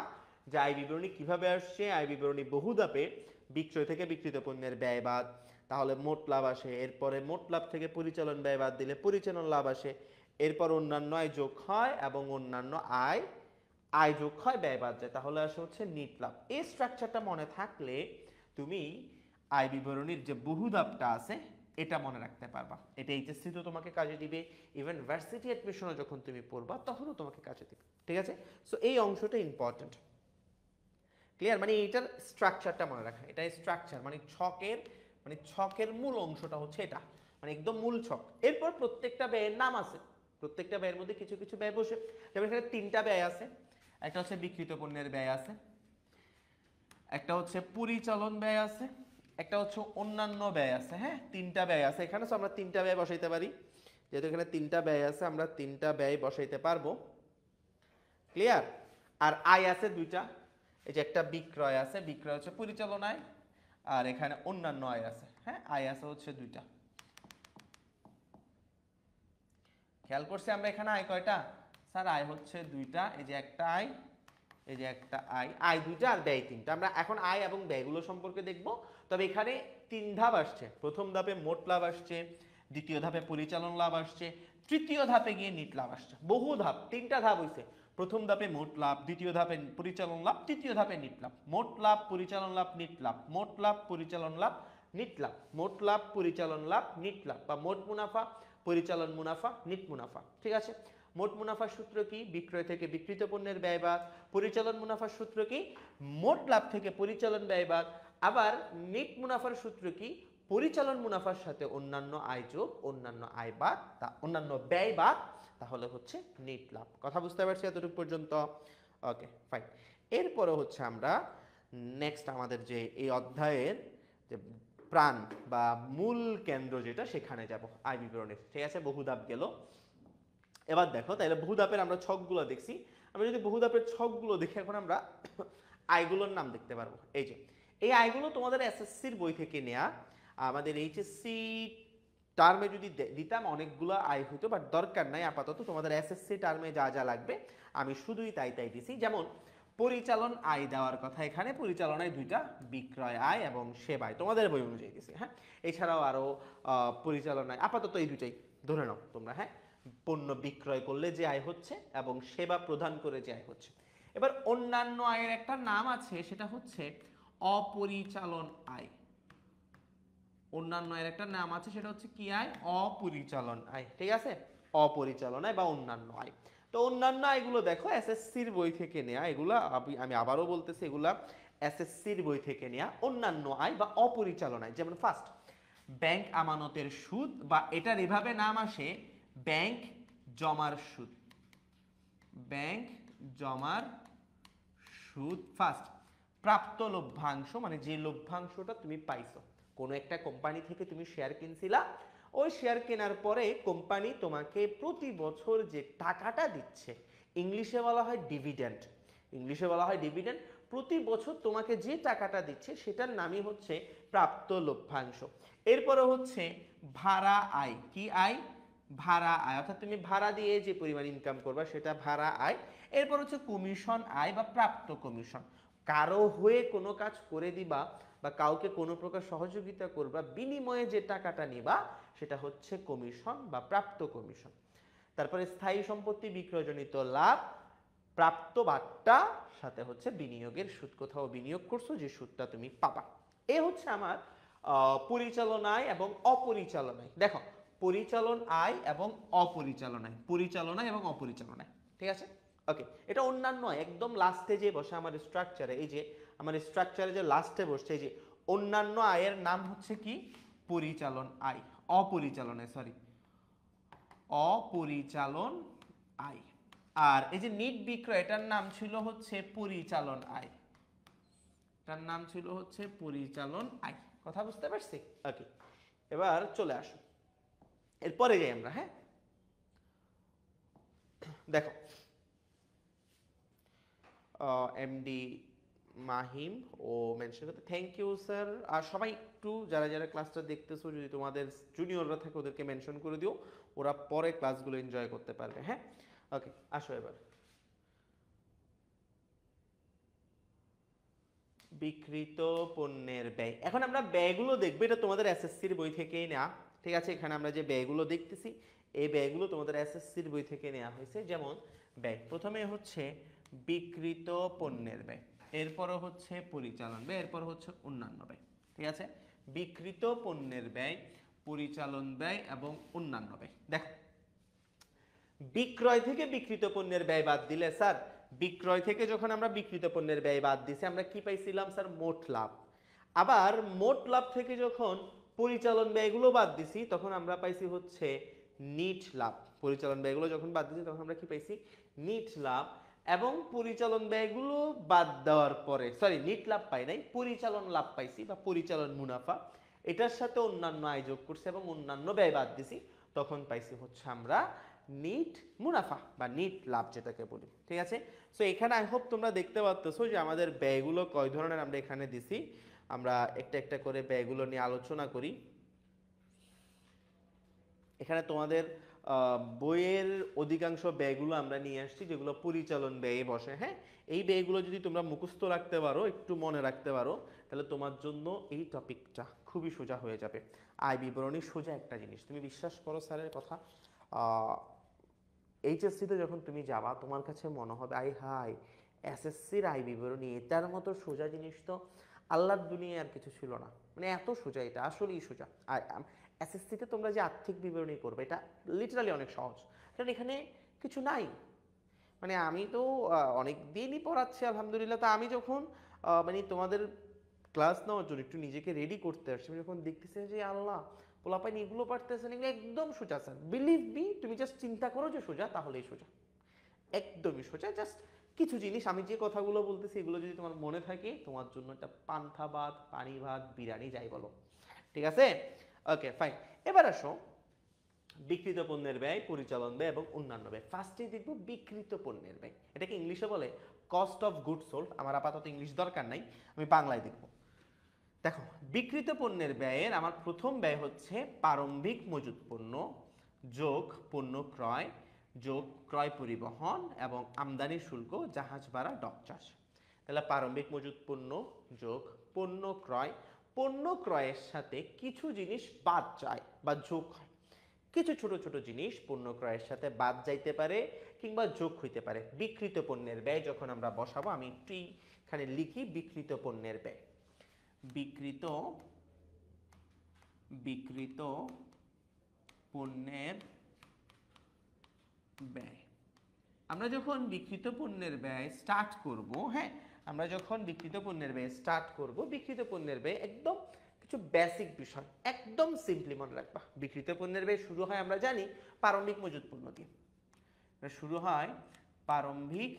যে আয় বিবরণী কিভাবে আসছে। আয় বিবরণী বহু ধাপে, বিক্রয় থেকে বিক্রিত পণ্যের ব্যয় বাদ, তাহলে মোট লাভ আসে। এরপরে মোট লাভ থেকে পরিচালন ব্যয় বাদ দিলে পরিচালন লাভ আসে। এরপর অন্যান্য আয় যোগ হয় এবং অন্যান্য আয় আয় যোগ হয় ব্যয় বাদ যায়, তাহলে আসে হচ্ছে নিট লাভ। এই স্ট্রাকচারটা মনে থাকলে তুমি আয় বিবরণীর যে বহু ধাপটা আছে এটা মনে রাখতে পারবা। এটা এইচএসসি তো তোমাকে কাজে দিবে, ইভেন ভার্সিটি অ্যাডমিশনে যখন তুমি পড়বা তখনও তোমাকে কাজে দিবে। ঠিক আছে, সো এই অংশটা ইম্পর্টেন্ট। ক্লিয়ার? মানে এইটার স্ট্রাকচারটা মনে রাখা, এটা স্ট্রাকচার মানে ছকের, মানে ছকের মূল অংশটা হচ্ছে এটা, মানে একদম মূল ছক। এরপর প্রত্যেকটা ব্যয়ের নাম আছে, প্রত্যেকটা ব্যয়ের মধ্যে কিছু কিছু ব্যয় বসে। যেমন এখানে 3টা ব্যয় আছে, একটা হচ্ছে বিক্রিত পণ্যের ব্যয় আছে, একটা হচ্ছে পরিচালন ব্যয় আছে, একটা হচ্ছে অন্যান্য ব্যয় আছে। হ্যাঁ 3টা ব্যয় আছে এখানে, তো আমরা 3টা ব্যয় বসাইতে পারি। যেহেতু এখানে 3টা ব্যয় আছে, আমরা 3টা ব্যয় বসাইতে পারবো। ক্লিয়ার? আর আয় আছে দুইটা, এই যে একটা বিক্রয় আছে, বিক্রয় হচ্ছে পরিচালন আয়, আর এখানে অন্যান্য আয় আছে। হ্যাঁ, আয় আছে হচ্ছে দুইটা। খেয়াল করছি আমরা এখানে আয় কয়টা স্যার? আয় হচ্ছে দুইটা, এই যে একটা আয়, এই যে একটা আয়, আয় দুইটা আর ব্যয় তিনটা। আমরা এখন আয় এবং ব্যয়গুলো সম্পর্কে দেখব। তবে এখানে তিন ধাপ আসছে। প্রথম ধাপে মোট লাভ আসছে, দ্বিতীয় ধাপে পরিচালন লাভ আসছে, তৃতীয় ধাপে গিয়ে নিট লাভ আসছে। বহু ধাপ, তিনটা ধাপ হয়েছে। প্রথম ধাপে মোট লাভ, দ্বিতীয় ধাপে পরিচালন লাভ, তৃতীয় ধাপে নিট লাভ। মোট লাভ, পরিচালন লাভ, নিট লাভ, মোট লাভ, পরিচালন লাভ, নিট লাভ, মোট লাভ, পরিচালন লাভ, নিট লাভ, বা মোট মুনাফা, পরিচালন মুনাফা, নিট মুনাফা। ঠিক আছে? মোট মুনাফার সূত্র কি? বিক্রয় থেকে বিক্রিত পণ্যের ব্যয় বাদ। পরিচালন মুনাফার সূত্র কি? মোট লাভ থেকে পরিচালন ব্যয় বাদ। আবার নিট মুনাফার সূত্র কি? পরিচালন মুনাফার সাথে অন্যান্য আয় যোগ, অন্যান্য আয় বাদ, তা অন্যান্য ব্যয় বাদ, তাহলে হচ্ছে নিট লাভ। কথা বুঝতে পারছি এতটুকু পর্যন্ত? ওকে, ফাইন। এরপরে হচ্ছে আমরা নেক্সট আমাদের যে এই অধ্যায়ের যে প্রাণ বা মূল কেন্দ্র যেটা, সেখানে যাব, আয় বিবরণের। ঠিক আছে, বহুধাপ গেল। এবার দেখো, তাহলে বহুধাপের আমরা ছকগুলো দেখছি। আমরা যদি বহুধাপের ছকগুলো দেখি, এখন আমরা আয়গুলোর নাম দেখতে পারবো। এই যে এই আয়গুলো তোমাদের এসএসসির বই থেকে নেয়া। আমাদের এইচএসসি টার্মে যদি দিতাম অনেকগুলো আয় হইতো, বাট দরকার নাই। আপাতত তোমাদের এসএসসি টার্মে যা যা লাগবে আমি শুধুই তাই তাই দিছি। যেমন পরিচালন আয় দেওয়ার কথা, এখানে পরিচালনায় দুইটা, বিক্রয় আয় এবং সেবা আয়, তোমাদের বই অনুযায়ী দিছি। হ্যাঁ, এছাড়াও আরো পরিচালনায় আপাতত এই দুইটাই ধরে নাও তোমরা। হ্যাঁ, পণ্য বিক্রয় করলে যে আয় হচ্ছে এবং সেবা প্রদান করে যে আয় হচ্ছে। এবার অন্যান্য আয়ের একটা নাম আছে, সেটা হচ্ছে অপরিচালন আয়। অন্যান্য আয়ের একটা নাম আছে, সেটা হচ্ছে কি আয়? অপরিচালন আয়। ঠিক আছে, অপরিচালন আয় বা অন্যান্য আয়। তো অন্যান্য আয়গুলো দেখো এসএসসির বই থেকে নেয়া, এগুলা আমি আবারও বলতেছি, এগুলা এসএসসির বই থেকে নেয়া। অন্যান্য আয় বা অপরিচালন আয়, যেমন ফার্স্ট ব্যাংক আমানতের সুদ, বা এটার এভাবে নাম আসে ব্যাংক জমার সুদ। ব্যাংক জমার সুদ। ফার্স্ট প্রাপ্ত লভ্যাংশ, মানে যে লভ্যাংশটা তুমি পাইছো, কোনো একটা কোম্পানি থেকে তুমি শেয়ার কিনছিলা, ওই শেয়ার কেনার পরে কোম্পানি তোমাকে প্রতি বছর যে টাকাটা দিচ্ছে, ইংলিশে বলা হয় ডিভিডেন্ড। ইংলিশে বলা হয় ডিভিডেন্ড। প্রতি বছর তোমাকে যে টাকাটা দিচ্ছে সেটার নামই হচ্ছে প্রাপ্ত লভ্যাংশ। এরপরে হচ্ছে ভাড়া আয়। কি আয়? ভাড়া আয়, অর্থাৎ তুমি ভাড়া দিয়ে যে পরিমাণ ইনকাম করবা সেটা ভাড়া আয়। এরপর হচ্ছে কমিশন আয় বা প্রাপ্ত কমিশন। কারো হয়ে কোনো কাজ করে দিবা বা কাউকে কোনো প্রকার সহযোগিতা করবা, বিনিময়ে যে টাকাটা নিবা সেটা হচ্ছে কমিশন বা প্রাপ্ত কমিশন। তারপরে স্থায়ী সম্পত্তি বিক্রয়জনিত লাভ, প্রাপ্ত বাট্টা, সাথে হচ্ছে বিনিয়োগের সুদ। কোথাও বিনিয়োগ করছো, যে সুদটা তুমি পাবা। এ হচ্ছে আমার পরিচালন আয় এবং অপরিচালন আয়। দেখো, পরিচালন আয় এবং অপরিচালন আয়, পরিচালন আয় এবং অপরিচালন আয়। ঠিক আছে, ওকে। এটা অন্যান্য আয় একদম লাস্টে যে বসে আমার স্ট্রাকচারে, এই যে আমার স্ট্রাকচারে যে লাস্টে বসছে, এই যে অন্যান্য আয়ের নাম হচ্ছে কি? পরিচালন আয়। অপরিচালন আয়, সরি, অপরিচালন আয়। আর এই যে নিট বিক্রয়, এটার নাম ছিল হচ্ছে পরিচালন আয়। এটার নাম ছিল হচ্ছে পরিচালন আয়। কথা বুঝতে পারছি? ওকে, এবার চলে আসো, এরপরে যাই আমরা। হ্যাঁ, দেখো, এমডি মাহিম ও মেনশন করতে থ্যাংক ইউ স্যার। আর সবাই একটু যারা যারা ক্লাসটা দেখতেছো, যদি তোমাদের জুনিয়ররা থাকে ওদেরকে মেনশন করে দিও, ওরা পরে ক্লাসগুলো এনজয় করতে পারবে। হ্যাঁ, ওকে, আসো এবার। বিক্রিত পণ্যের ব্যয়, এখন আমরা ব্যয়গুলো দেখবো। এটা তোমাদের এসএসসির বই থেকেই নেওয়া। ঠিক আছে, এখানে আমরা যে ব্যয়গুলো দেখতেছি, এই ব্যয়গুলো তোমাদের এসএসসির বই থেকে নেওয়া হয়েছে। যেমন ব্যয়, প্রথমে হচ্ছে বিক্রিত পণ্যের ব্যয়, এরপরও হচ্ছে পরিচালন ব্যয়, এরপর হচ্ছে অন্যান্য ব্যয়। ঠিক আছে, বিক্রিত পণ্যের ব্যয়, পরিচালন ব্যয় এবং অন্যান্য ব্যয়। দেখো, বিক্রয় থেকে বিক্রিত পণ্যের ব্যয় বাদ দিলে স্যার, বিক্রয় থেকে যখন আমরা বিক্রিত পণ্যের ব্যয় বাদ দিছি, আমরা কি পাইছিলাম স্যার? মোট লাভ। আবার মোট লাভ থেকে যখন পরিচালন ব্যয়গুলো বাদ দিছি, তখন আমরা পাইছি হচ্ছে নিট লাভ। পরিচালন ব্যয়গুলো যখন বাদ দিছি, তখন আমরা কি পাইছি? নিট লাভ। এবং পরিচালন ব্যয়গুলো বাদ দেওয়ার পরে, সরি, নিট লাভ পাই নাই, পরিচালন লাভ পাইছি বা পরিচালন মুনাফা। এটার সাথে অন্যান্য আয় যোগ করছি এবং অন্যান্য ব্যয় বাদ দিছি, তখন পাইছি হচ্ছে আমরা নিট মুনাফা বা নিট লাভ যেটাকে বলি, ঠিক আছে। সো এখানে আই হোপ তোমরা দেখতে পাচ্ছো যে আমাদের ব্যয়গুলো কয় ধরনের আমরা এখানে দিছি। আমরা একটা একটা করে ব্যয়গুলো নিয়ে আলোচনা করি। এখানে তোমাদের বইয়ের অধিকাংশ ব্যয়গুলো আমরা নিয়ে আসছি যেগুলো পরিচালন ব্যয়ে বসে। হ্যাঁ, এই ব্যয়গুলো যদি তোমরা মুখস্থ রাখতে পারো, একটু মনে রাখতে পারো, তাহলে তোমার জন্য এই টপিকটা খুবই সোজা হয়ে যাবে। আয় বিবরণী সোজা একটা জিনিস, তুমি বিশ্বাস করো স্যারের কথা, এইচএসসিতে যখন তুমি যাবা তোমার কাছে মনে হবে আই হাই এসএসসির আয় বিবরণী এটার মতো সোজা জিনিস তো আল্লাহর দুনিয়ায় আর কিছু ছিল না, মানে এত সোজা, এটা আসলেই সোজা। আর এসএসসিতে তোমরা যে আর্থিক বিবরণী করবে এটা লিটারালি অনেক সহজ, কারণ এখানে কিছু নাই। মানে আমি তো অনেক দিনই পড়াচ্ছি আলহামদুলিল্লাহ, তা আমি যখন মানে তোমাদের ক্লাস নেওয়ার জন্য একটু নিজেকে রেডি করতে আসছি, আমি যখন দেখতেছি যে আল্লাহ পোলাপাইন এগুলো পারতেছেন, এগুলো একদম সোজা স্যার, বিলিভ মি, তুমি জাস্ট চিন্তা করো যে সোজা, তাহলেই সোজা, একদমই সোজা। জাস্ট কিছু জিনিস আমি যে কথাগুলো বলতেছি এগুলো যদি তোমার মনে থাকে তোমার জন্য একটা পান্তা ভাত, পানি ভাত, বিরিয়ানি যাই বলো, ঠিক আছে। ওকে ফাইন, এবার আসো বিক্রিত পণ্যের ব্যয়, পরিচালন ব্যয় এবং অন্যান্য ব্যয়। ফার্স্টে দেখবো বিক্রিত পণ্যের ব্যয়, এটাকে ইংলিশে বলে কস্ট অফ গুড সোল্ড। আমার আপাতত ইংলিশ দরকার নাই, আমি বাংলায় দেখবো। দেখো বিক্রিত পণ্যের ব্যয়ের আমার প্রথম ব্যয় হচ্ছে প্রারম্ভিক মজুত পণ্য যোগ পণ্য ক্রয় যোগ ক্রয় পরিবহন এবং আমদানি শুল্ক, জাহাজ ভাড়া, ডক চার্জ। তাহলে প্রারম্ভিক মজুত পণ্য যোগ পণ্য ক্রয়, পণ্য ক্রয়ের সাথে কিছু জিনিস বাদ যায় বা যোগ হয়, কিছু ছোট ছোট জিনিস পণ্য ক্রয়ের সাথে বাদ যাইতে পারে কিংবা যোগ হইতে পারে। বিক্রিত পণ্যের ব্যয় যখন আমরা বসাবো, আমি একটু এখানে লিখি বিক্রিত পণ্যের ব্যয়। বিক্রিত বিক্রিত পণ্যের ব্যয়, আমরা যখন বিক্রিত পণ্যের ব্যয় স্টার্ট করব, হ্যাঁ আমরা যখন বিক্রিত পণ্যের ব্যয় স্টার্ট করব, বিক্রিত পণ্যের ব্যয় একদম কিছু বেসিক বিষয় একদম সিম্পলি মনে রাখবা। বিক্রিত পণ্যের ব্যয় শুরু হয় আমরা জানি প্রারম্ভিক মজুত পণ্য দিয়ে, শুরু হয় প্রারম্ভিক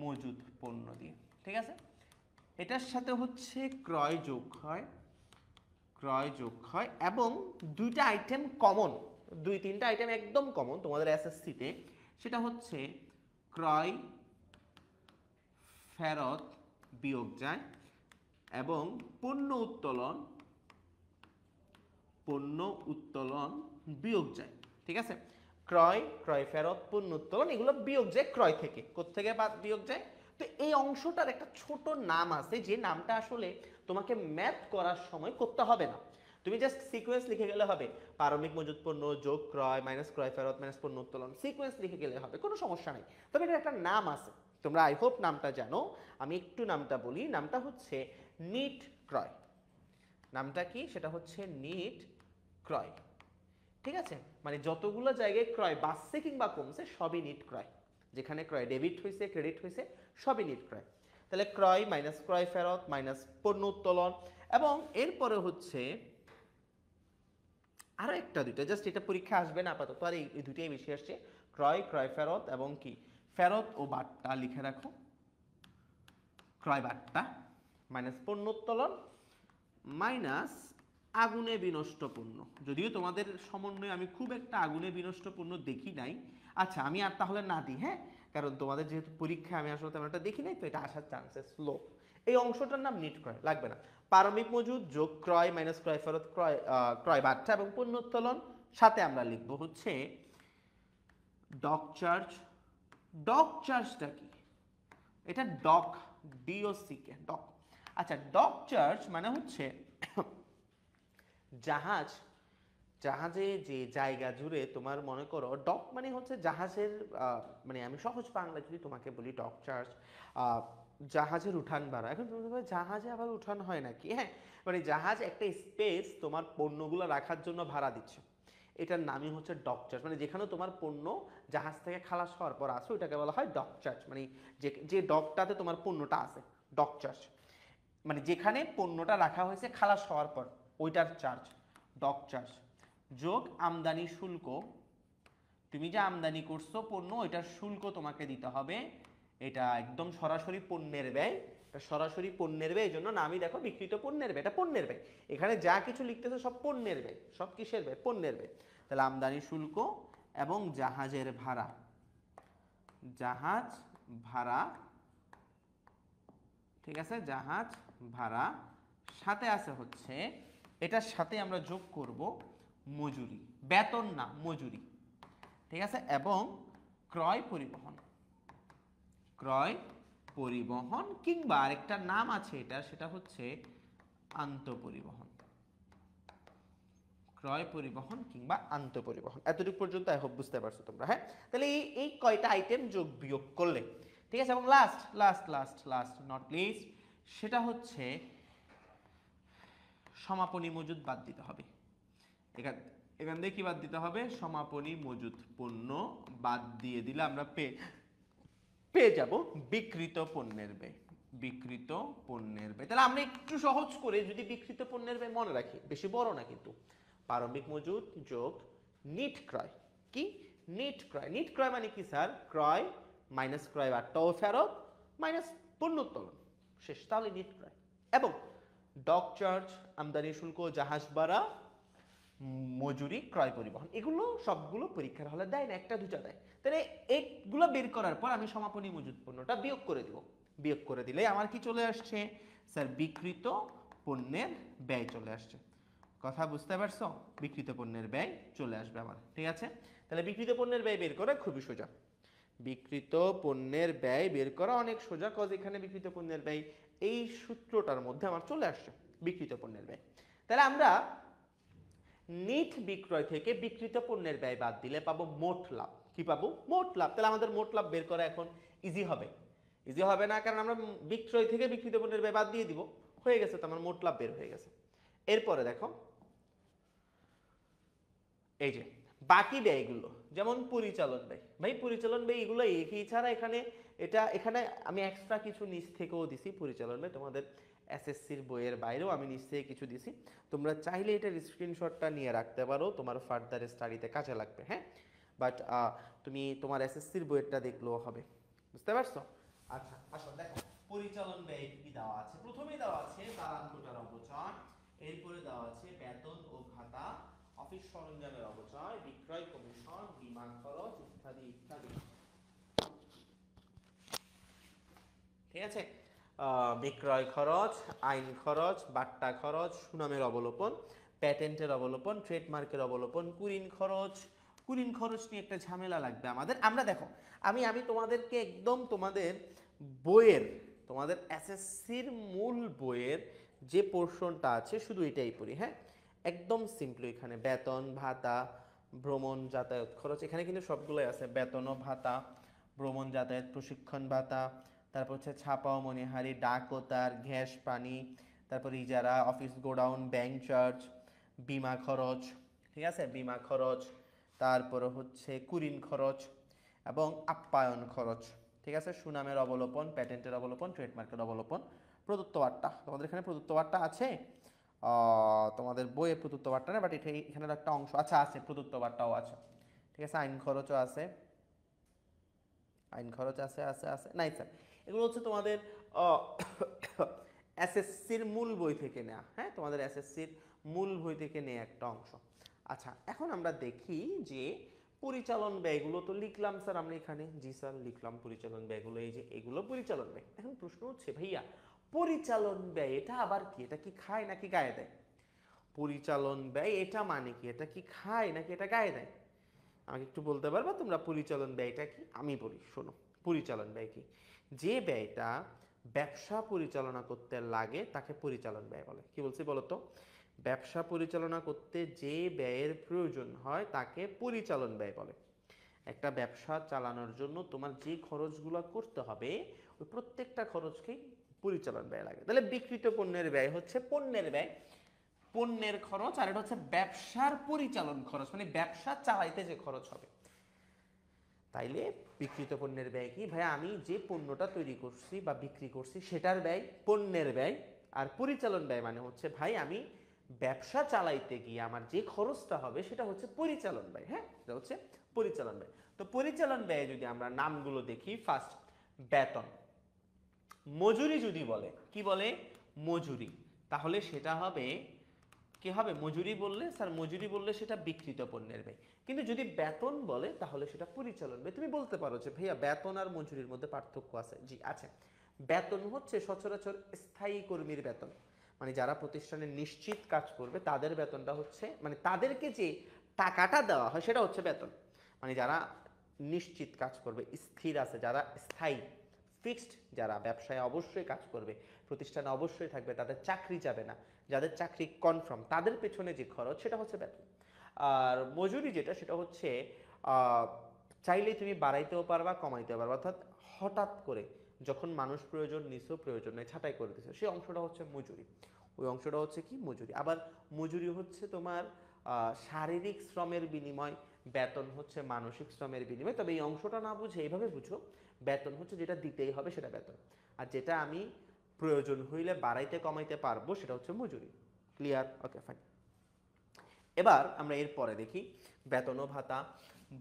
মজুত পণ্য দিয়ে, ঠিক আছে। এটার সাথে হচ্ছে ক্রয় যোগ হয়, ক্রয় যোগ হয় এবং দুইটা আইটেম কমন, দুই তিনটা আইটেম একদম কমন তোমাদের এসএসসিতে, সেটা হচ্ছে ক্রয় ফেরত বিয়োগ যায় এবং পণ্য উত্তোলন বিয়োগ যায়, ঠিক আছে। ক্রয়, ক্রয় ফেরত, পণ্য উত্তোলন এগুলো বিয়োগ যায় ক্রয় থেকে, কোত্থেকে বিয়োগ যায়। তো এই অংশটার একটা ছোট নাম আছে যে নামটা আসলে তোমাকে ম্যাথ করার সময় করতে হবে না, তুমি জাস্ট সিকোয়েন্স লিখে গেলে হবে। প্রারম্ভিক মজুত পণ্য যোগ ক্রয় মাইনাস ক্রয় ফেরত মাইনাস পণ্য উত্তোলন, সিকোয়েন্স লিখে গেলে হবে, কোনো সমস্যা নেই। তবে এটার একটা নাম আছে, তোমরা আই হোপ নামটা জানো, আমি একটু নামটা বলি। নামটা হচ্ছে নিট ক্রয়। নামটা কি? সেটা হচ্ছে নিট ক্রয়, ঠিক আছে। মানে যতগুলো জায়গায় ক্রয় বাড়ছে কিংবা কমছে সবই নিট ক্রয়, যেখানে ক্রয় ডেবিট হয়েছে ক্রেডিট হয়েছে সবই নিট ক্রয়। তাহলে ক্রয় মাইনাস ক্রয় ফেরত মাইনাস পণ্য উত্তোলন, এবং এরপরে হচ্ছে আরো একটা দুইটা, জাস্ট এটা পরীক্ষা আসবে না আপাতত, আর এই দুইটাই বেশি আসছে, ক্রয়, ক্রয় ফেরত এবং কি ফেরত ও বার্তা লিখে রাখো, ক্রয় বার্তা মাইনাস পণ্য উত্তোলন মাইনাস আগুনে বিনষ্ট পণ্য। যদিও তোমাদের সমন্বয়ে আমি খুব একটা আগুনে বিনষ্ট পণ্য দেখি নাই, আচ্ছা আমি আর তাহলে না দিই, হ্যাঁ, কারণ তোমাদের যেহেতু পরীক্ষা আমি আসলে তেমন একটা দেখি নাই, তো এটা আসার চান্সেস লো। এই অংশটার নাম নিট ক্রয়, লাগবে না। প্রারম্ভিক মজুদ যোগ ক্রয় মাইনাস ক্রয় ফেরত ক্রয় বার্তা এবং পণ্য উত্তোলন, সাথে আমরা লিখবো হচ্ছে ডক চার্জ। ডক চার্জটা কি? এটা ডক, ডিওসি কে ডক। আচ্ছা ডক চার্জ মানে হচ্ছে জাহাজে যে জায়গা জুড়ে তোমার মনে করো, ডক মানে হচ্ছে জাহাজের মানে আমি সহজ বাংলা যদি তোমাকে বলি, ডক চার্জ জাহাজের উঠান ভাড়া। এখন তুমি বলবে জাহাজে আবার উঠান হয় নাকি? হ্যাঁ, মানে জাহাজ একটা স্পেস তোমার পণ্যগুলো রাখার জন্য ভাড়া দিচ্ছে, এটার নামই হচ্ছে ডক চার্জ। মানে যেখানে তোমার পণ্য জাহাজ থেকে খালাস হওয়ার পর আসো, এটাকে বলা হয় ডক চার্জ। মানে যে ডকটাতে তোমার পণ্যটা আছে, ডক চার্জ মানে যেখানে পণ্যটা রাখা হয়েছে খালাস হওয়ার পর ওইটার চার্জ, ডক চার্জ যোগ আমদানি শুল্ক। তুমি যে আমদানি করছো পণ্য, ওইটার শুল্ক তোমাকে দিতে হবে। এটা একদম সরাসরি পণ্যের ব্যয়, এটা সরাসরি পণ্যের ব্যয়, এই জন্য নামই দেখো বিক্রিত পণ্যের ব্যয়, এটা পণ্যের ব্যয়। এখানে যা কিছু লিখতেছে সব পণ্যের ব্যয়, সব কিসের ব্যয়? পণ্যের ব্যয়। তাহলে আমদানি শুল্ক এবং জাহাজের ভাড়া, জাহাজ ভাড়া, ঠিক আছে, জাহাজ ভাড়া, সাথে আছে হচ্ছে এটার সাথে আমরা যোগ করব মজুরি, বেতন না মজুরি, ঠিক আছে, এবং ক্রয় পরিবহন, ক্রয় পরিবহন কিংবা আরেকটা নাম আছে এটা, সেটা হচ্ছে আন্তঃপরিবহন, ক্রয় পরিবহন কিংবা আন্তঃপরিবহন। এতটুকু পর্যন্ত আই হোপ বুঝতে পারছো তোমরা। হ্যাঁ, তাহলে এই কয়টা আইটেম যোগ বিয়োগ করলে, ঠিক আছে, এবং last last last last not list সেটা হচ্ছে সমাপনী মজুদ বাদ দিতে হবে। এখান থেকে কি বাদ দিতে হবে? সমাপনী মজুদ পণ্য বাদ দিয়ে দিলে আমরা পেয়ে যাব বিক্রিত পণ্যের ব্যয়, বিক্রিত পণ্যের ব্যয়। তাহলে আমরা একটু সহজ করে যদি বিক্রিত পণ্যের ব্যয় মনে রাখি, বেশি বড় না কিন্তু, প্রারম্ভিক মজুদ যোগ নিট ক্রয়। কি নিট ক্রয়? নিট ক্রয় মানে কি স্যার? ক্রয় মাইনাস ক্রয় বারটাও ফেরত মাইনাস পণ্য উত্তোলন, শেষ। তাহলে নিট ক্রয়। এবং ডক চার্জ, আমদানি শুল্ক, জাহাজ ভাড়া, মজুরি, ক্রয় পরিবহন, এগুলো সবগুলো পরীক্ষার হলে দেয় না, একটা দুটা দেয়। তাহলে এইগুলো বের করার পর আমি সমাপনী মজুদ পণ্যটা বিয়োগ করে দিব। বিয়োগ করে দিলে আমার কি চলে আসছে স্যার? বিক্রিত পণ্যের ব্যয় চলে আসছে। কথা বুঝতে পারছো? বিক্রিত পণ্যের ব্যয় চলে আসবে আমার, ঠিক আছে। তাহলে বিক্রিত পণ্যের ব্যয় বের করা খুবই সোজা। বিক্রিত পণ্যের ব্যয় বের করা অনেক সোজা, কজ এখানে বিক্রিত পণ্যের ব্যয় এই সূত্রটার মধ্যে আমার চলে আসছে বিক্রিত পণ্যের ব্যয়। তাহলে আমরা নিট বিক্রয় থেকে বিক্রিত পণ্যের ব্যয় বাদ দিলে পাবো মোট লাভ। কি পাবো? মোট লাভ। তাহলে আমাদের মোট লাভ বের করা এখন ইজি হবে। ইজি হবে না, কারণ আমরা বিক্রয় থেকে বিক্রিত পণ্যের ব্যয় বাদ দিয়ে দিব, হয়ে গেছে, তো আমার মোট লাভ বের হয়ে গেছে। এরপরে দেখো এই যে বাকি ব্যয়গুলো, যেমন পরিচালন ব্যয়, ভাই পরিচালন ব্যয় এগুলো একই ছাড়া এখানে আমি এক্সট্রা কিছু নিচ থেকেও দিছি পরিচালন ব্যয়, তোমাদের এসএসসির বইয়ের বাইরেও আমি নিচ থেকে কিছু দিছি, তোমরা চাইলে এটার স্ক্রিনশটটা নিয়ে রাখতে পারো, তোমার ফার্দার স্টাডিতে কাজে লাগবে। হ্যাঁ, বাট তুমি তোমার এসএসসির বইয়েরটা দেখলেও হবে, বুঝতে পারছো? আচ্ছা আসো দেখো পরিচালন ব্যয় কি দেওয়া আছে। প্রথমেই দেওয়া আছে বারান্দটার অপচয়, এরপরে দেওয়া আছে বেতন ও ভাতা, অফিস সরঞ্জামের অপচয়, বিক্রয় কমিশন, বিমা খরচ ইত্যাদি ইত্যাদি, ঠিক আছে। বিক্রয় খরচ, আইন খরচ, বাট্টা খরচ, সুনামের অবলোপন, প্যাটেন্টের অবলোপন, ট্রেডমার্কের অবলোপন, কুরিন খরচ। কুরিন খরচ নিয়ে একটা ঝামেলা লাগবে আমাদের। আমরা দেখো আমি তোমাদেরকে একদম তোমাদের বইয়ের, তোমাদের এসএসসির মূল বইয়ের যে পোর্শনটা আছে শুধু এটাই পড়ি। হ্যাঁ, একদম সিম্পল। এখানে বেতন, ভাতা, ভ্রমণ, যাতায়াত খরচ, এখানে কিন্তু সবগুলোই আছে। বেতন ও ভাতা, ভ্রমণ, যাতায়াত, প্রশিক্ষণ ভাতা, তারপর হচ্ছে ছাপা ও মনিহারি, ডাক ও তার, গ্যাস, পানি, তারপর ইজারা, অফিস গোডাউন, ব্যাংক চার্জ, বিমা খরচ, ঠিক আছে, বিমা খরচ, তারপরে হচ্ছে কুরিন খরচ এবং আপ্যায়ন খরচ, ঠিক আছে, সুনামের অবলোপন, প্যাটেন্টের অবলোপন, ট্রেডমার্কের অবলোপন, প্রদত্ত বার্তা। তোমাদের এখানে প্রদত্ত বার্তা আছে, তোমাদের বইয়ে প্রদত্ত বার্তা না, বাট এখানে একটা অংশ আচ্ছা আছে, প্রদত্ত বার্তাও আছে, ঠিক আছে। আইন খরচও আছে, আইন খরচ আছে আছে আছে নাই স্যার, এগুলো হচ্ছে তোমাদের এসএসসির মূল বই থেকে নেওয়া। হ্যাঁ, তোমাদের এসএসসির মূল বই থেকে নেওয়া একটা অংশ। আচ্ছা এখন আমরা দেখি যে পরিচালন ব্যয়গুলো তো লিখলাম স্যার আমরা এখানে, জি স্যার লিখলাম পরিচালন ব্যয়গুলো, এই যে এগুলো পরিচালন ব্যয়। এখন প্রশ্ন হচ্ছে ভাইয়া পরিচালন ব্যয় এটা আবার কি? এটা কি খায় নাকি গায়ে দেয়? পরিচালন ব্যয় এটা মানে কি? এটা কি খায় নাকি এটা গায়ে দেয়? আমাকে একটু বলতে পারবা তোমরা পরিচালন ব্যয়টা কি? আমি বলি, শোনো পরিচালন ব্যয় কি। যে ব্যয়টা ব্যবসা পরিচালনা করতে লাগে তাকে পরিচালন ব্যয় বলে। কি বলছি বলো তো? ব্যবসা পরিচালনা করতে যে ব্যয়ের প্রয়োজন হয় তাকে পরিচালন ব্যয় বলে। একটা ব্যবসা চালানোর জন্য তোমার যে খরচগুলো করতে হবে ওই প্রত্যেকটা খরচকেই পরিচালন ব্যয় লাগে। তাহলে বিক্রিত পণ্যের ব্যয় হচ্ছে পণ্যের ব্যয়, পণ্যের খরচ, আর এটা হচ্ছে ব্যবসার পরিচালন খরচ, মানে ব্যবসা চালাইতে যে খরচ হবে। তাইলে বিক্রিত পণ্যের ব্যয় কি? ভাই আমি যে পণ্যটা তৈরি করছি বা বিক্রি করছি সেটার ব্যয় পণ্যের ব্যয়, আর পরিচালন ব্যয় মানে হচ্ছে ভাই আমি ব্যবসা চালাইতে গিয়ে আমার যে খরচটা হবে সেটা হচ্ছে পরিচালন ব্যয়। হ্যাঁ, এটা হচ্ছে পরিচালন ব্যয়। তো পরিচালন ব্যয়ে যদি আমরা নামগুলো দেখি, ফার্স্ট বেতন। মজুরি যদি বলে, কি বলে? মজুরি, তাহলে সেটা হবে কি হবে? মজুরি বললে স্যার, মজুরি বললে সেটা বিক্রিত পণ্যের ব্যয়, কিন্তু যদি বেতন বলে তাহলে সেটা পরিচালন ব্যয়। তুমি বলতে পারো যে ভাইয়া বেতন আর মজুরির মধ্যে পার্থক্য আছে। জি আছে। বেতন হচ্ছে সচরাচর স্থায়ী কর্মীর বেতন, মানে যারা প্রতিষ্ঠানে নিশ্চিত কাজ করবে তাদের বেতনটা হচ্ছে, মানে তাদেরকে যে টাকাটা দেওয়া হয় সেটা হচ্ছে বেতন। মানে যারা নিশ্চিত কাজ করবে, স্থির আছে, যারা স্থায়ী ফিক্সড, যারা ব্যবসায় অবশ্যই কাজ করবে, প্রতিষ্ঠানে অবশ্যই থাকবে, তাদের চাকরি যাবে না, যাদের চাকরি কনফার্ম, তাদের পেছনে যে খরচ সেটা হচ্ছে বেতন। আর মজুরি যেটা, সেটা হচ্ছে চাইলেই তুমি বাড়াইতেও পারবা, কমাইতেও পারবা, অর্থাৎ হঠাৎ করে যখন মানুষ প্রয়োজন নিছো, প্রয়োজন নেই ছাঁটাই করে দিছো, সেই অংশটা হচ্ছে মজুরি। ওই অংশটা হচ্ছে কি? মজুরি। আবার মজুরি হচ্ছে তোমার শারীরিক শ্রমের বিনিময়, বেতন হচ্ছে মানসিক শ্রমের বিনিময়। তবে এই অংশটা না বুঝে এইভাবে বুঝো, বেতন হচ্ছে যেটা দিতেই হবে সেটা বেতন, আর যেটা আমি প্রয়োজন হইলে বাড়াইতে কমাইতে পারবো সেটা হচ্ছে মজুরি। ক্লিয়ার? Okay fine. এবার আমরা এর পরে দেখি বেতন ও ভাতা,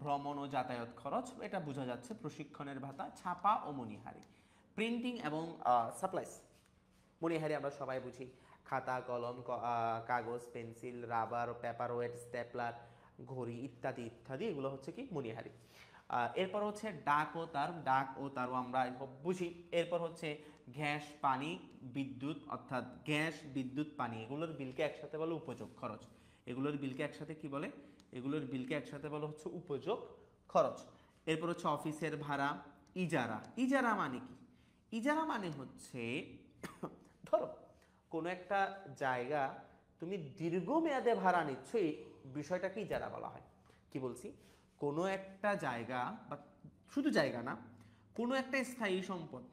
ভ্রমণ ও যাতায়াত খরচ, এটা বোঝা যাচ্ছে, প্রশিক্ষণের ভাতা, ছাপা ও মণিহারি, প্রিন্টিং এবং সাপ্লাইস। মণিহারি আমরা সবাই বুঝি, খাতা, কলম, কাগজ, pencil, rubber, paper wait, stapler, ঘড়ি ইত্যাদি ইত্যাদি, এগুলো হচ্ছে কি? মণিহারি। এরপর হচ্ছে ডাক ও তার, ডাক ও তারও আমরা বুঝি। এরপর হচ্ছে গ্যাস, পানি, বিদ্যুৎ, অর্থাৎ গ্যাস, বিদ্যুৎ, পানি, এগুলোর বিলকে একসাথে বলে উপযোগ খরচ। এগুলোর বিলকে একসাথে কি বলে? এগুলোর বিলকে একসাথে বলা হচ্ছে উপযোগ খরচ। এরপর হচ্ছে অফিসের ভাড়া, ইজারা। ইজারা মানে কি? ইজারা মানে হচ্ছে ধরো কোনো একটা জায়গা তুমি দীর্ঘমেয়াদে ভাড়া নিচ্ছ, এই বিষয়টাকে ইজারা বলা হয়। কি বলছি? কোনো একটা জায়গা, বা শুধু জায়গা না, কোনো একটা স্থায়ী সম্পদ,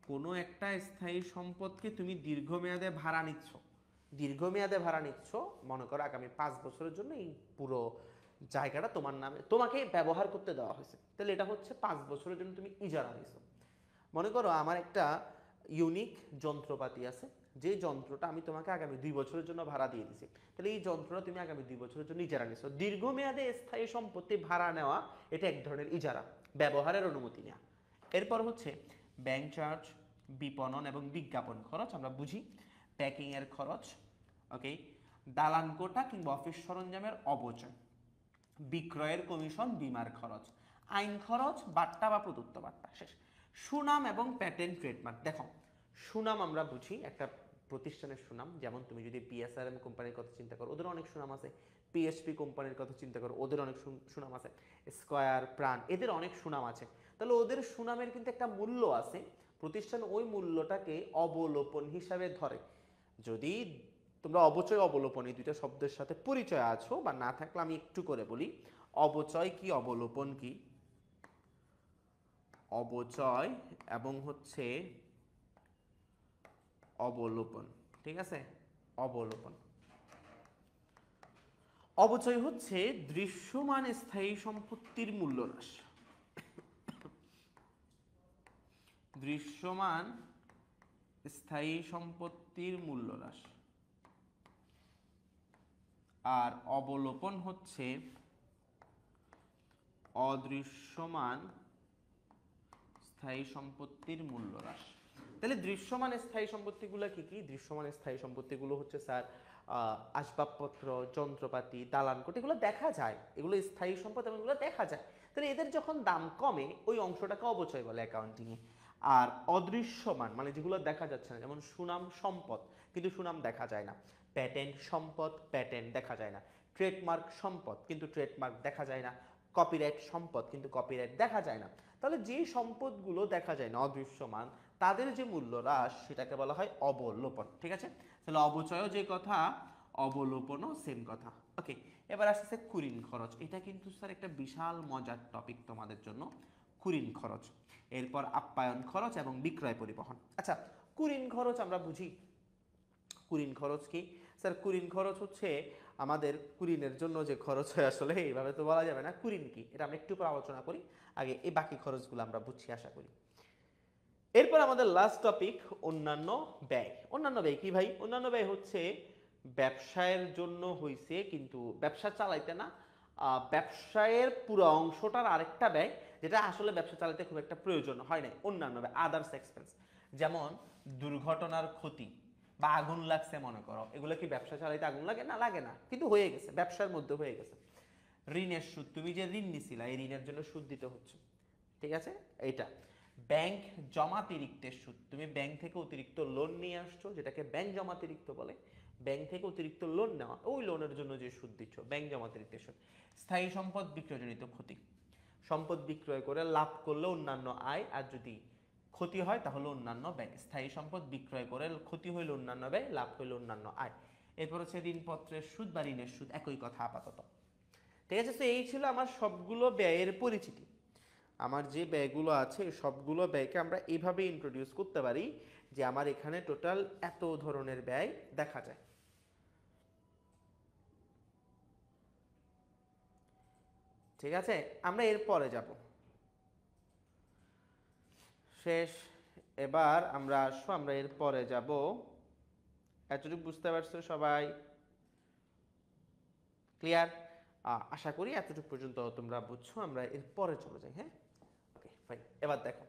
কোনো একটা স্থায়ী সম্পদকে তুমি দীর্ঘমেয়াদে ভাড়া নিচ্ছ, দীর্ঘমেয়াদে ভাড়া নিচ্ছ, মনে করো আগামী 5 বছরের জন্য এই পুরো জায়গাটা তোমার নামে, তোমাকে ব্যবহার করতে দেওয়া হয়েছে, তাহলে এটা হচ্ছে 5 বছরের জন্য তুমি ইজারা নিছো। মনে করো আমার একটা ইউনিক যন্ত্রপাতি আছে, যে যন্ত্রটা আমি তোমাকে আগামী 2 বছরের জন্য ভাড়া দিয়ে দিছি, তাহলে এই যন্ত্রটা তুমি আগামী 2 বছরের জন্য ইজারা নিছো। দীর্ঘমেয়াদে স্থায়ী সম্পত্তি ভাড়া নেওয়া, এটা এক ধরনের ইজারা, ব্যবহারের অনুমতি নেওয়া। এরপর হচ্ছে ব্যাংক চার্জ, বিপণন এবং বিজ্ঞাপন খরচ, আমরা বুঝি, প্যাকিং এর খরচ, ওকে, দালান কোটা কিংবা অফিস সরঞ্জামের অবচয়, বিক্রয়ের কমিশন, বীমার খরচ, আইন খরচ, বাট্টা বা প্রদত্ত বাট্টা। শেষ। সুনাম এবং প্যাটেন্ট, ট্রেডমার্ক। দেখো, সুনাম আমরা বুঝি একটা প্রতিষ্ঠানের সুনাম, যেমন তুমি যদি পিএসআরএম কোম্পানির কথা চিন্তা করো, ওদের অনেক সুনাম আছে। পিএসপি কোম্পানির কথা চিন্তা করো, ওদের অনেক সুনাম আছে। স্কয়ার, প্রাণ, এদের অনেক সুনাম আছে। তাহলে ওদের সুনামের কিন্তু একটা মূল্য আছে, প্রতিষ্ঠান ওই মূল্যটাকে অবলোপন হিসাবে ধরে। যদি তোমরা অবচয়, অবলোপন এই দুইটা শব্দের সাথে পরিচয় আছো বা না থাকলে আমি একটু করে বলি, অবচয় কি, অবলোপন কি? অবচয় এবং হচ্ছে অবলোপন, ঠিক আছে? অবলোপন। অবচয় হচ্ছে দৃশ্যমান স্থায়ী সম্পত্তির মূল্য হ্রাস, দৃশ্যমান স্থায়ী সম্পত্তির মূল্য হ্রাস। আর অবলোপন হচ্ছে অদৃশ্যমান স্থায়ী সম্পত্তির মূল্য হ্রাস। তাহলে দৃশ্যমান স্থায়ী সম্পত্তিগুলো কি কি? দৃশ্যমান স্থায়ী সম্পত্তিগুলো হচ্ছে স্যার আসবাবপত্র, যন্ত্রপাতি, দালানকোট, এগুলো দেখা যায়, এগুলো স্থায়ী সম্পদ এবং এগুলো দেখা যায়। তাহলে এদের যখন দাম কমে, ওই অংশটাকে অবচয় বলে অ্যাকাউন্টিংয়ে। আর অদৃশ্যমান মানে যেগুলো দেখা যাচ্ছে না, যেমন সুনাম সম্পদ, কিন্তু সুনাম দেখা যায় না। প্যাটেন্ট সম্পদ, প্যাটেন্ট দেখা যায় না। ট্রেডমার্ক সম্পদ, কিন্তু ট্রেডমার্ক দেখা যায় না। কপিরাইট সম্পদ, কিন্তু কপিরাইট দেখা যায় না। তাহলে যে সম্পদগুলো দেখা যায় না, অদৃশ্যমান, তাদের যে মূল্য হ্রাস, সেটাকে বলা হয় অবলোপন। ঠিক আছে? তাহলে অবচয়ও যে কথা, অবলোপনও সেম কথা। ওকে, এবার আসছে কুরিন খরচ। এটা কিন্তু স্যার একটা বিশাল মজার টপিক তোমাদের জন্য, কুরিন খরচ। এরপর আপ্যায়ন খরচ এবং বিক্রয় পরিবহন। আচ্ছা, কুরিন খরচ আমরা বুঝি। কুরিন খরচ কি স্যার? কুরিন খরচ হচ্ছে আমাদের কুরিনের জন্য যে খরচ হয়, আসলে এইভাবে তো বলা যাবে না। কুরিন কি, এটা আমরা একটু পর আলোচনা করি, আগে এই বাকি খরচগুলো আমরা বুঝছি আশা করি। এরপর আমাদের লাস্ট টপিক, অন্যান্য ব্যয়। অন্যান্য ব্যয় কি ভাই? অন্যান্য ব্যয় হচ্ছে ব্যবসায়ের জন্য হইছে, কিন্তু ব্যবসা চালাইতে না, ব্যবসায়ের পুরো অংশটার আরেকটা ব্যয়, যেটা আসলে ব্যবসা চালাতে খুব একটা প্রয়োজন হয় না। অন্যান্য ব্যয়, আদার্স এক্সপেন্স, যেমন দুর্ঘটনার ক্ষতি, বা আগুন লাগছে মনে করো, এগুলো কি ব্যবসা চালাইতে আগুন লাগে? না, লাগে না, কিন্তু হয়ে গেছে, ব্যবসার মধ্যে হয়ে গেছে। ঋণের সুদ, তুমি যে ঋণ নিছিলা এই ঋণের জন্য সুদ দিতে হচ্ছে, ঠিক আছে? এইটা ব্যাংক জমাতিরিক্তের সুদ, তুমি ব্যাংক থেকে অতিরিক্ত লোন নিয়ে আসছো, যেটাকে ব্যাংক জমাতিরিক্ত বলে। ব্যাংক থেকে অতিরিক্ত লোন নেওয়া, ওই লোনের জন্য যে সুদ দিচ্ছ, ব্যাংক জমাতিরিক্তের সুদ। স্থায়ী সম্পদ বিক্রয়জনিত ক্ষতি, সম্পদ বিক্রয় করে লাভ করলে অন্যান্য আয়, আর যদি ক্ষতি হয় তাহলে অন্যান্য ব্যয়। স্থায়ী সম্পদ বিক্রয় করে ক্ষতি হইলে অন্যান্য ব্যয়, লাভ হইলে অন্যান্য আয়। এরপর হচ্ছে ঋণপত্রের সুদ বা ঋণের সুদ, একই কথা আপাতত। ঠিক আছে, তো এই ছিল আমার সবগুলো ব্যয়ের পরিচিতি। আমার যে ব্যয়গুলো আছে সবগুলো ব্যয়কে আমরা এইভাবে ইন্ট্রোডিউস করতে পারি যে আমার এখানে টোটাল এত ধরনের ব্যয় দেখা যায়। ঠিক আছে, আমরা এরপরে যাব শেষ। এবার আমরা আসবো, আমরা এরপরে যাব। এতটুকু বুঝতে পারছো সবাই? ক্লিয়ার? আশা করি এতটুকু পর্যন্ত তোমরা বুঝছো। আমরা এরপরে চলে যাই। হ্যাঁ, ওকে ফাইন। এবার দেখো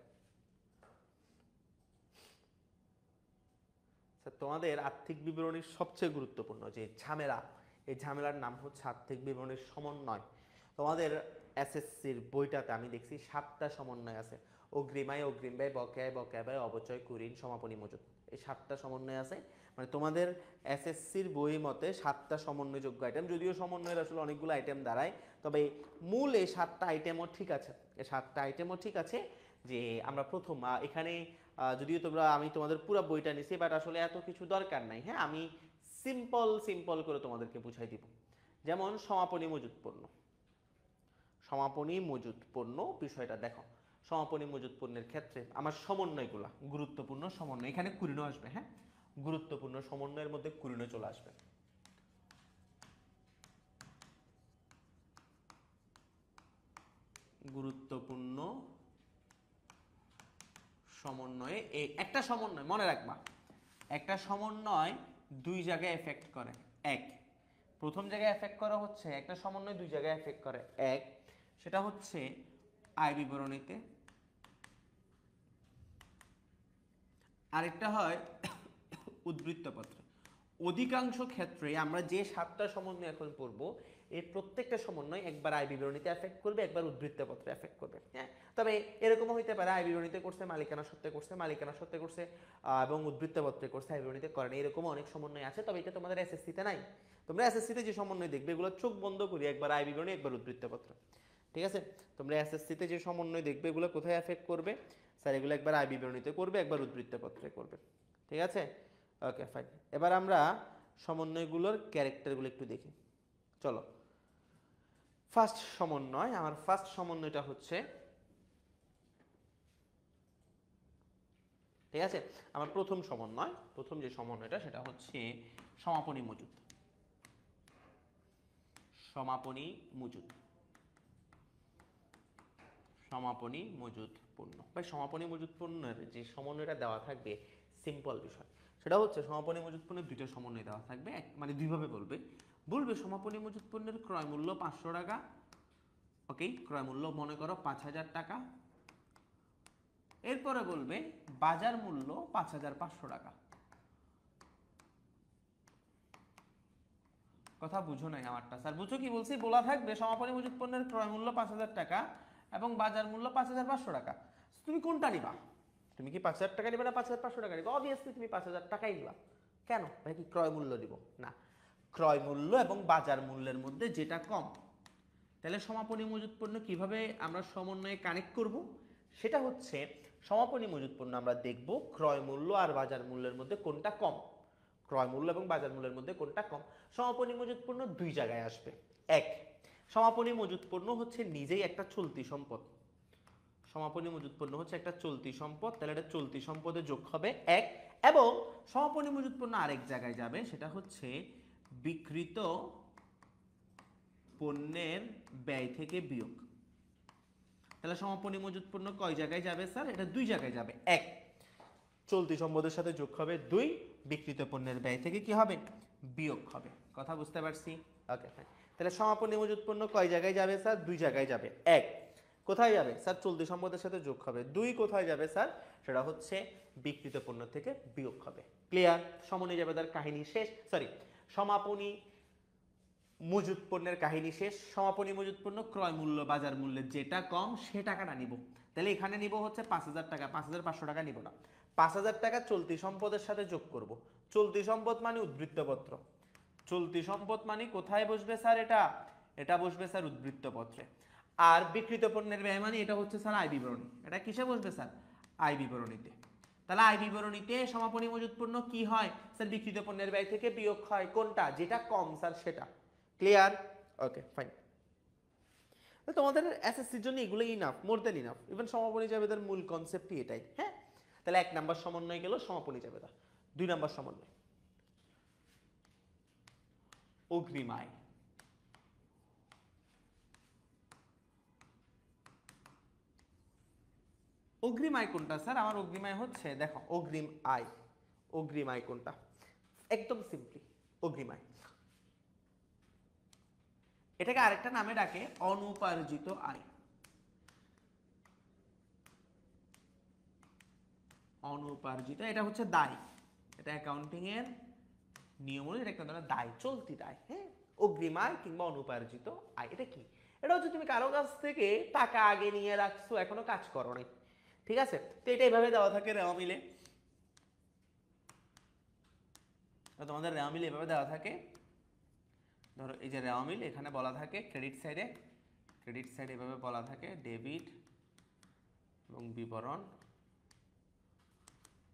তোমাদের আর্থিক বিবরণীর সবচেয়ে গুরুত্বপূর্ণ যে ঝামেলা, এই ঝামেলার নাম হচ্ছে আর্থিক বিবরণীর সমন্বয়। তোমাদের এসএসসির বইটাতে আমি দেখছি 7টা সমন্বয় আছে। অগ্রিম আয়, অগ্রিম ব্যয়, বকেয়া, বকেয়া ব্যয়, অবচয়, কুঋণ, সমাপনী, মজুত, এই 7টা সমন্বয় আছে। মানে তোমাদের এসএসসির বই মতে 7টা সমন্বয়যোগ্য আইটেম, যদিও সমন্বয়ের আসলে অনেকগুলো আইটেম দাঁড়ায়, তবে মূল এই 7টা আইটেমও ঠিক আছে। এই 7টা আইটেমও ঠিক আছে যে আমরা প্রথম এখানে যদিও তোমরা, আমি তোমাদের পুরো বইটা নিছি, বাট আসলে এত কিছু দরকার নাই। হ্যাঁ, আমি সিম্পল সিম্পল করে তোমাদেরকে বুঝাই দিব। যেমন সমাপনী মজুত পণ্য, সমাপনী মজুত পণ্য বিষয়টা দেখো। সমাপনী মজুত পণ্যের ক্ষেত্রে আমার সমন্বয়গুলা গুরুত্বপূর্ণ সমন্বয়, এখানে কুড়িনো আসবে। হ্যাঁ, গুরুত্বপূর্ণ সমন্বয়ের মধ্যে কুড়িনো চলে আসবে। গুরুত্বপূর্ণ সমন্বয়ে এই একটা সমন্বয় মনে রাখবা, একটা সমন্বয় দুই জায়গায় এফেক্ট করে। এক, প্রথম জায়গায় এফেক্ট করা হচ্ছে, একটা সমন্বয় দুই জায়গায় এফেক্ট করে। এক, সেটা হচ্ছে আয় বিবরণীতে, আরেকটা হয় উদ্বৃত্তপত্রে। অধিকাংশ ক্ষেত্রে আমরা যে 7টা সমন্বয় এখন পড়বো, এর প্রত্যেকটা সমন্বয় একবার আয় বিবরণীতে এফেক্ট করবে, একবার উদ্বৃত্তপত্রে এফেক্ট করবে। হ্যাঁ, তবে এরকমও হইতে পারে আয় বিবরণীতে করছে, মালিকানা সত্ত্বে করছে, মালিকানা সত্ত্বে করছে এবং উদ্বৃত্তপত্রে করছে, আয় বিবরণীতে করে না, এরকম অনেক সমন্বয় আছে। তবে এটা তোমাদের এসএসসিতে নাই। তোমরা এসএসসিতে যে সমন্বয় দেখবে এগুলো চোখ বন্ধ করি, একবার আয় বিবরণী, একবার উদ্বৃত্তপত্র। ঠিক আছে, তোমরা এসএসসিতে যে সমন্বয় দেখবে এগুলো কোথায় এফেক্ট করবে? স্যার এগুলো একবার আয় বিবরণীতে করবে, একবার উদ্বৃত্তপত্রে করবে। ঠিক আছে, ওকে ফাইন। এবার আমরা সমন্বয়গুলোর ক্যারেক্টারগুলো একটু দেখি। চলো, ফার্স্ট সমন্বয়, আমার ফার্স্ট সমন্বয়টা হচ্ছে, ঠিক আছে, আমার প্রথম সমন্বয়, প্রথম যে সমন্বয়টা সেটা হচ্ছে সমাপনী মজুত। সমাপনী মজুত, সমাপনী মজুত পণ্য। ভাই সমাপনী মজুত পণ্যের যে সমন্বয়টা দেওয়া থাকবে, সিম্পল বিষয়, সেটা হচ্ছে সমাপনী মজুত পণ্যের দুইটা সমন্বয় দেওয়া থাকবে। মানে দুইভাবে বলবে, বলবে সমাপনী মজুত পণ্যের ক্রয় মূল্য 500 টাকা। ওকে, ক্রয় মূল্য মনে করো 5000 টাকা। এরপরে বলবে বাজার মূল্য 5500 টাকা। কথা বুঝো নাই আমারটা? স্যার বুঝো কি বলছি? বলা থাকবে সমাপনী মজুত পণ্যের ক্রয় মূল্য 5000 টাকা এবং বাজার মূল্য 5500 টাকা। তুমি কোনটা নিবা? তুমি কি 5000 টাকা নিবে না 5500 টাকা নিবে? অবভিয়াসলি তুমি 5000 টাকাই নিবা। কেন ভাই? কি ক্রয় মূল্য দিব না? ক্রয় মূল্য এবং বাজার মূল্যের মধ্যে যেটা কম। তাহলে সমাপনী মজুত পণ্য কিভাবে আমরা সমন্বয়ে কানেক্ট করব? সেটা হচ্ছে সমাপনী মজুত পণ্য আমরা দেখব ক্রয় মূল্য আর বাজার মূল্যের মধ্যে কোনটা কম। ক্রয় মূল্য এবং বাজার মূল্যের মধ্যে কোনটা কম। সমাপনী মজুত পণ্য দুই জায়গায় আসবে। এক, সমাপনী মজুত পণ্য হচ্ছে নিজেই একটা চলতি সম্পদ। সমাপনী মজুত পণ্য হচ্ছে একটা চলতি সম্পদ, তাহলে এটা চলতি সম্পদে যোগ হবে এক। এবং সমাপনী মজুত পণ্য আরেক জায়গায় যাবে, সেটা হচ্ছে বিক্রিত পণ্যের ব্যয় থেকে বিয়োগ। তাহলে সমাপনী মজুত পণ্য কয় জায়গায় যাবে স্যার? এটা দুই জায়গায় যাবে। এক, চলতি সম্পদের সাথে যোগ হবে। দুই, বিক্রিত পণ্যের ব্যয় থেকে কি হবে? বিয়োগ হবে। কথা বুঝতে পারছি? Okay fine. তাহলে সমাপনী মজুত পণ্য কয় জায়গায় যাবে স্যার? দুই জায়গায় যাবে। এক, কোথায় যাবে স্যার? চলতি সম্পদের সাথে যোগ হবে। 2 কোথায় যাবে স্যার? সেটা হচ্ছে বিক্রিত পণ্য থেকে বিয়োগ হবে। ক্লিয়ার? সমনির্যাবেদার কাহিনী শেষ, সরি সমাপনী মজুত পণ্যের কাহিনী শেষ। সমাপনী মজুত পণ্য ক্রয় মূল্য বাজার মূল্যের যেটা কম সে টাকাটা নিব। তাহলে এখানে নিব হচ্ছে 5,000 টাকা, 5,500 টাকা নিব না, 5,000 টাকা চলতি সম্পদের সাথে যোগ করব। চলতি সম্পদ মানে উদ্বৃত্তপত্র। চলতি সম্পদ মানে কোথায় বসবে স্যার? এটা এটা বসবে স্যার উদ্বৃত্তপত্রে। আর বিক্রিত পণ্যের ব্যয় মানে এটা হচ্ছে স্যার আয় বিবরণী। এটা কিসে বসবে স্যার? আয় বিবরণীতে। তাহলে আয় বিবরণীতে সমাপনী মজুত পণ্য কি হয় স্যার? বিক্রিত পণ্যের ব্যয় থেকে বিয়োগ হয় কোনটা? যেটা কম স্যার সেটা। ক্লিয়ার? Okay fine. তোমাদের এসএসসির জন্য এগুলো ইনাফ, মোর দেন ইনাফ। ইভেন সমাপনী জাবেদার মূল কনসেপ্টই এটাই। হ্যাঁ, তাহলে 1 নাম্বার সমন্বয় গেল সমাপনী জাবেদা। 2 নাম্বার সমন্বয় অগ্রিম আয়। অগ্রিম আয় কোনটা স্যার? আমার অগ্রিম আয় হচ্ছে, দেখো অগ্রিম আয়, অগ্রিম আয় কোনটা? একদম সিম্পলি অগ্রিম আয়। এটাকে আরেকটা নামে ডাকে অনুপার্জিত আয়। অনুপার্জিত, এটা হচ্ছে দায়। এটা অ্যাকাউন্টিং এর নিয়ম অনুযায়ী এটা একটা ধরনের দায়, চলতি দায়। হ্যাঁ, অগ্রিম আয় কিংবা অনুপার্জিত আয় এটা কি? এটা হচ্ছে তুমি কারো কাছ থেকে টাকা আগে নিয়ে রাখছো, এখনো কাজ করো নাই, ঠিক আছে? তো এটা এইভাবে দেওয়া থাকে রেওয়া মিলে। তোমাদের রেওয়া মিল এভাবে দেওয়া থাকে। ধরো এই যে রেওয়া মিল, এখানে বলা থাকে ক্রেডিট সাইডে, ক্রেডিট সাইড এভাবে বলা থাকে ডেবিট এবং বিবরণ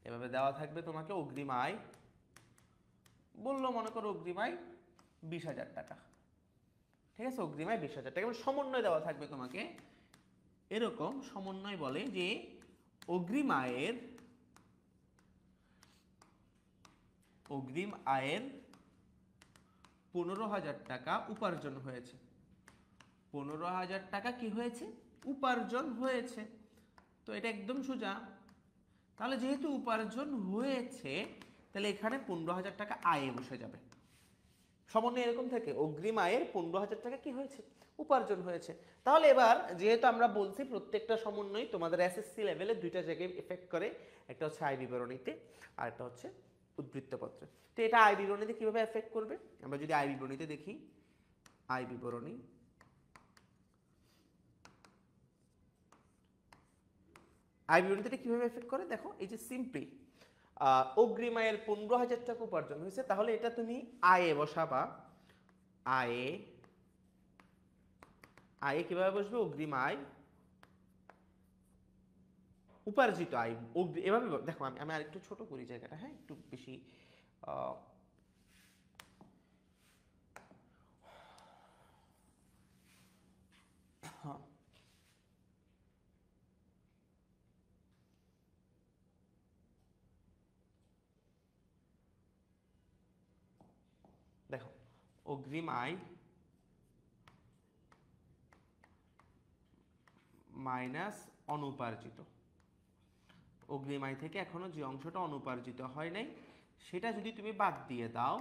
এভাবে দেওয়া থাকবে তোমাকে। অগ্রিম আয় বললো, মনে করো অগ্রিম আয় 20,000 টাকা, ঠিক আছে? অগ্রিম আয় 20,000 টাকা। এবং সমন্বয় দেওয়া থাকবে তোমাকে এরকম। সমন্বয় বলে যে অগ্রিম আয়ের 15,000 টাকা উপার্জন হয়েছে। 15,000 টাকা কি হয়েছে? উপার্জন হয়েছে। তো এটা একদম সোজা। তাহলে যেহেতু উপার্জন হয়েছে, তাহলে এখানে 15,000 টাকা আয়ে বসে যাবে। সমন্বয় এরকম থেকে অগ্রিম আয়ের 15,000 টাকা কি হয়েছে? উপার্জন হয়েছে। তাহলে এবার যেহেতু আমরা বলছি প্রত্যেকটা সমন্বয় তোমাদের এসএসসি লেভেলে দুইটা জায়গায় এফেক্ট করে, একটা হচ্ছে আয় বিবরণীতে আর একটা হচ্ছে উদ্বৃত্তপত্রে। তো এটা আয় বিবরণীতে কিভাবে এফেক্ট করবে? আমরা যদি আয় বিবরণীতে দেখি, আয় বিবরণী, আয় বিবরণীতে কিভাবে এফেক্ট করে দেখো। এই যে সিম্পলি অগ্রিম আয়ের 15,000 টাকা উপার্জন হয়েছে, তাহলে এটা তুমি আয়ে বসাবা। আয়ে, আয়ে কিভাবে বসবে? অগ্রিম আয়, উপার্জিত আয়, এভাবে দেখো। আমি আর একটু ছোট করি জায়গাটা, হ্যাঁ, একটু বেশি দেখো অগ্রিম আয় মাইনাস অনুপার্জিত। অগ্রিম আয় থেকে এখনো যে অংশটা অনুপার্জিত হয় নাই সেটা যদি তুমি বাদ দিয়ে দাও,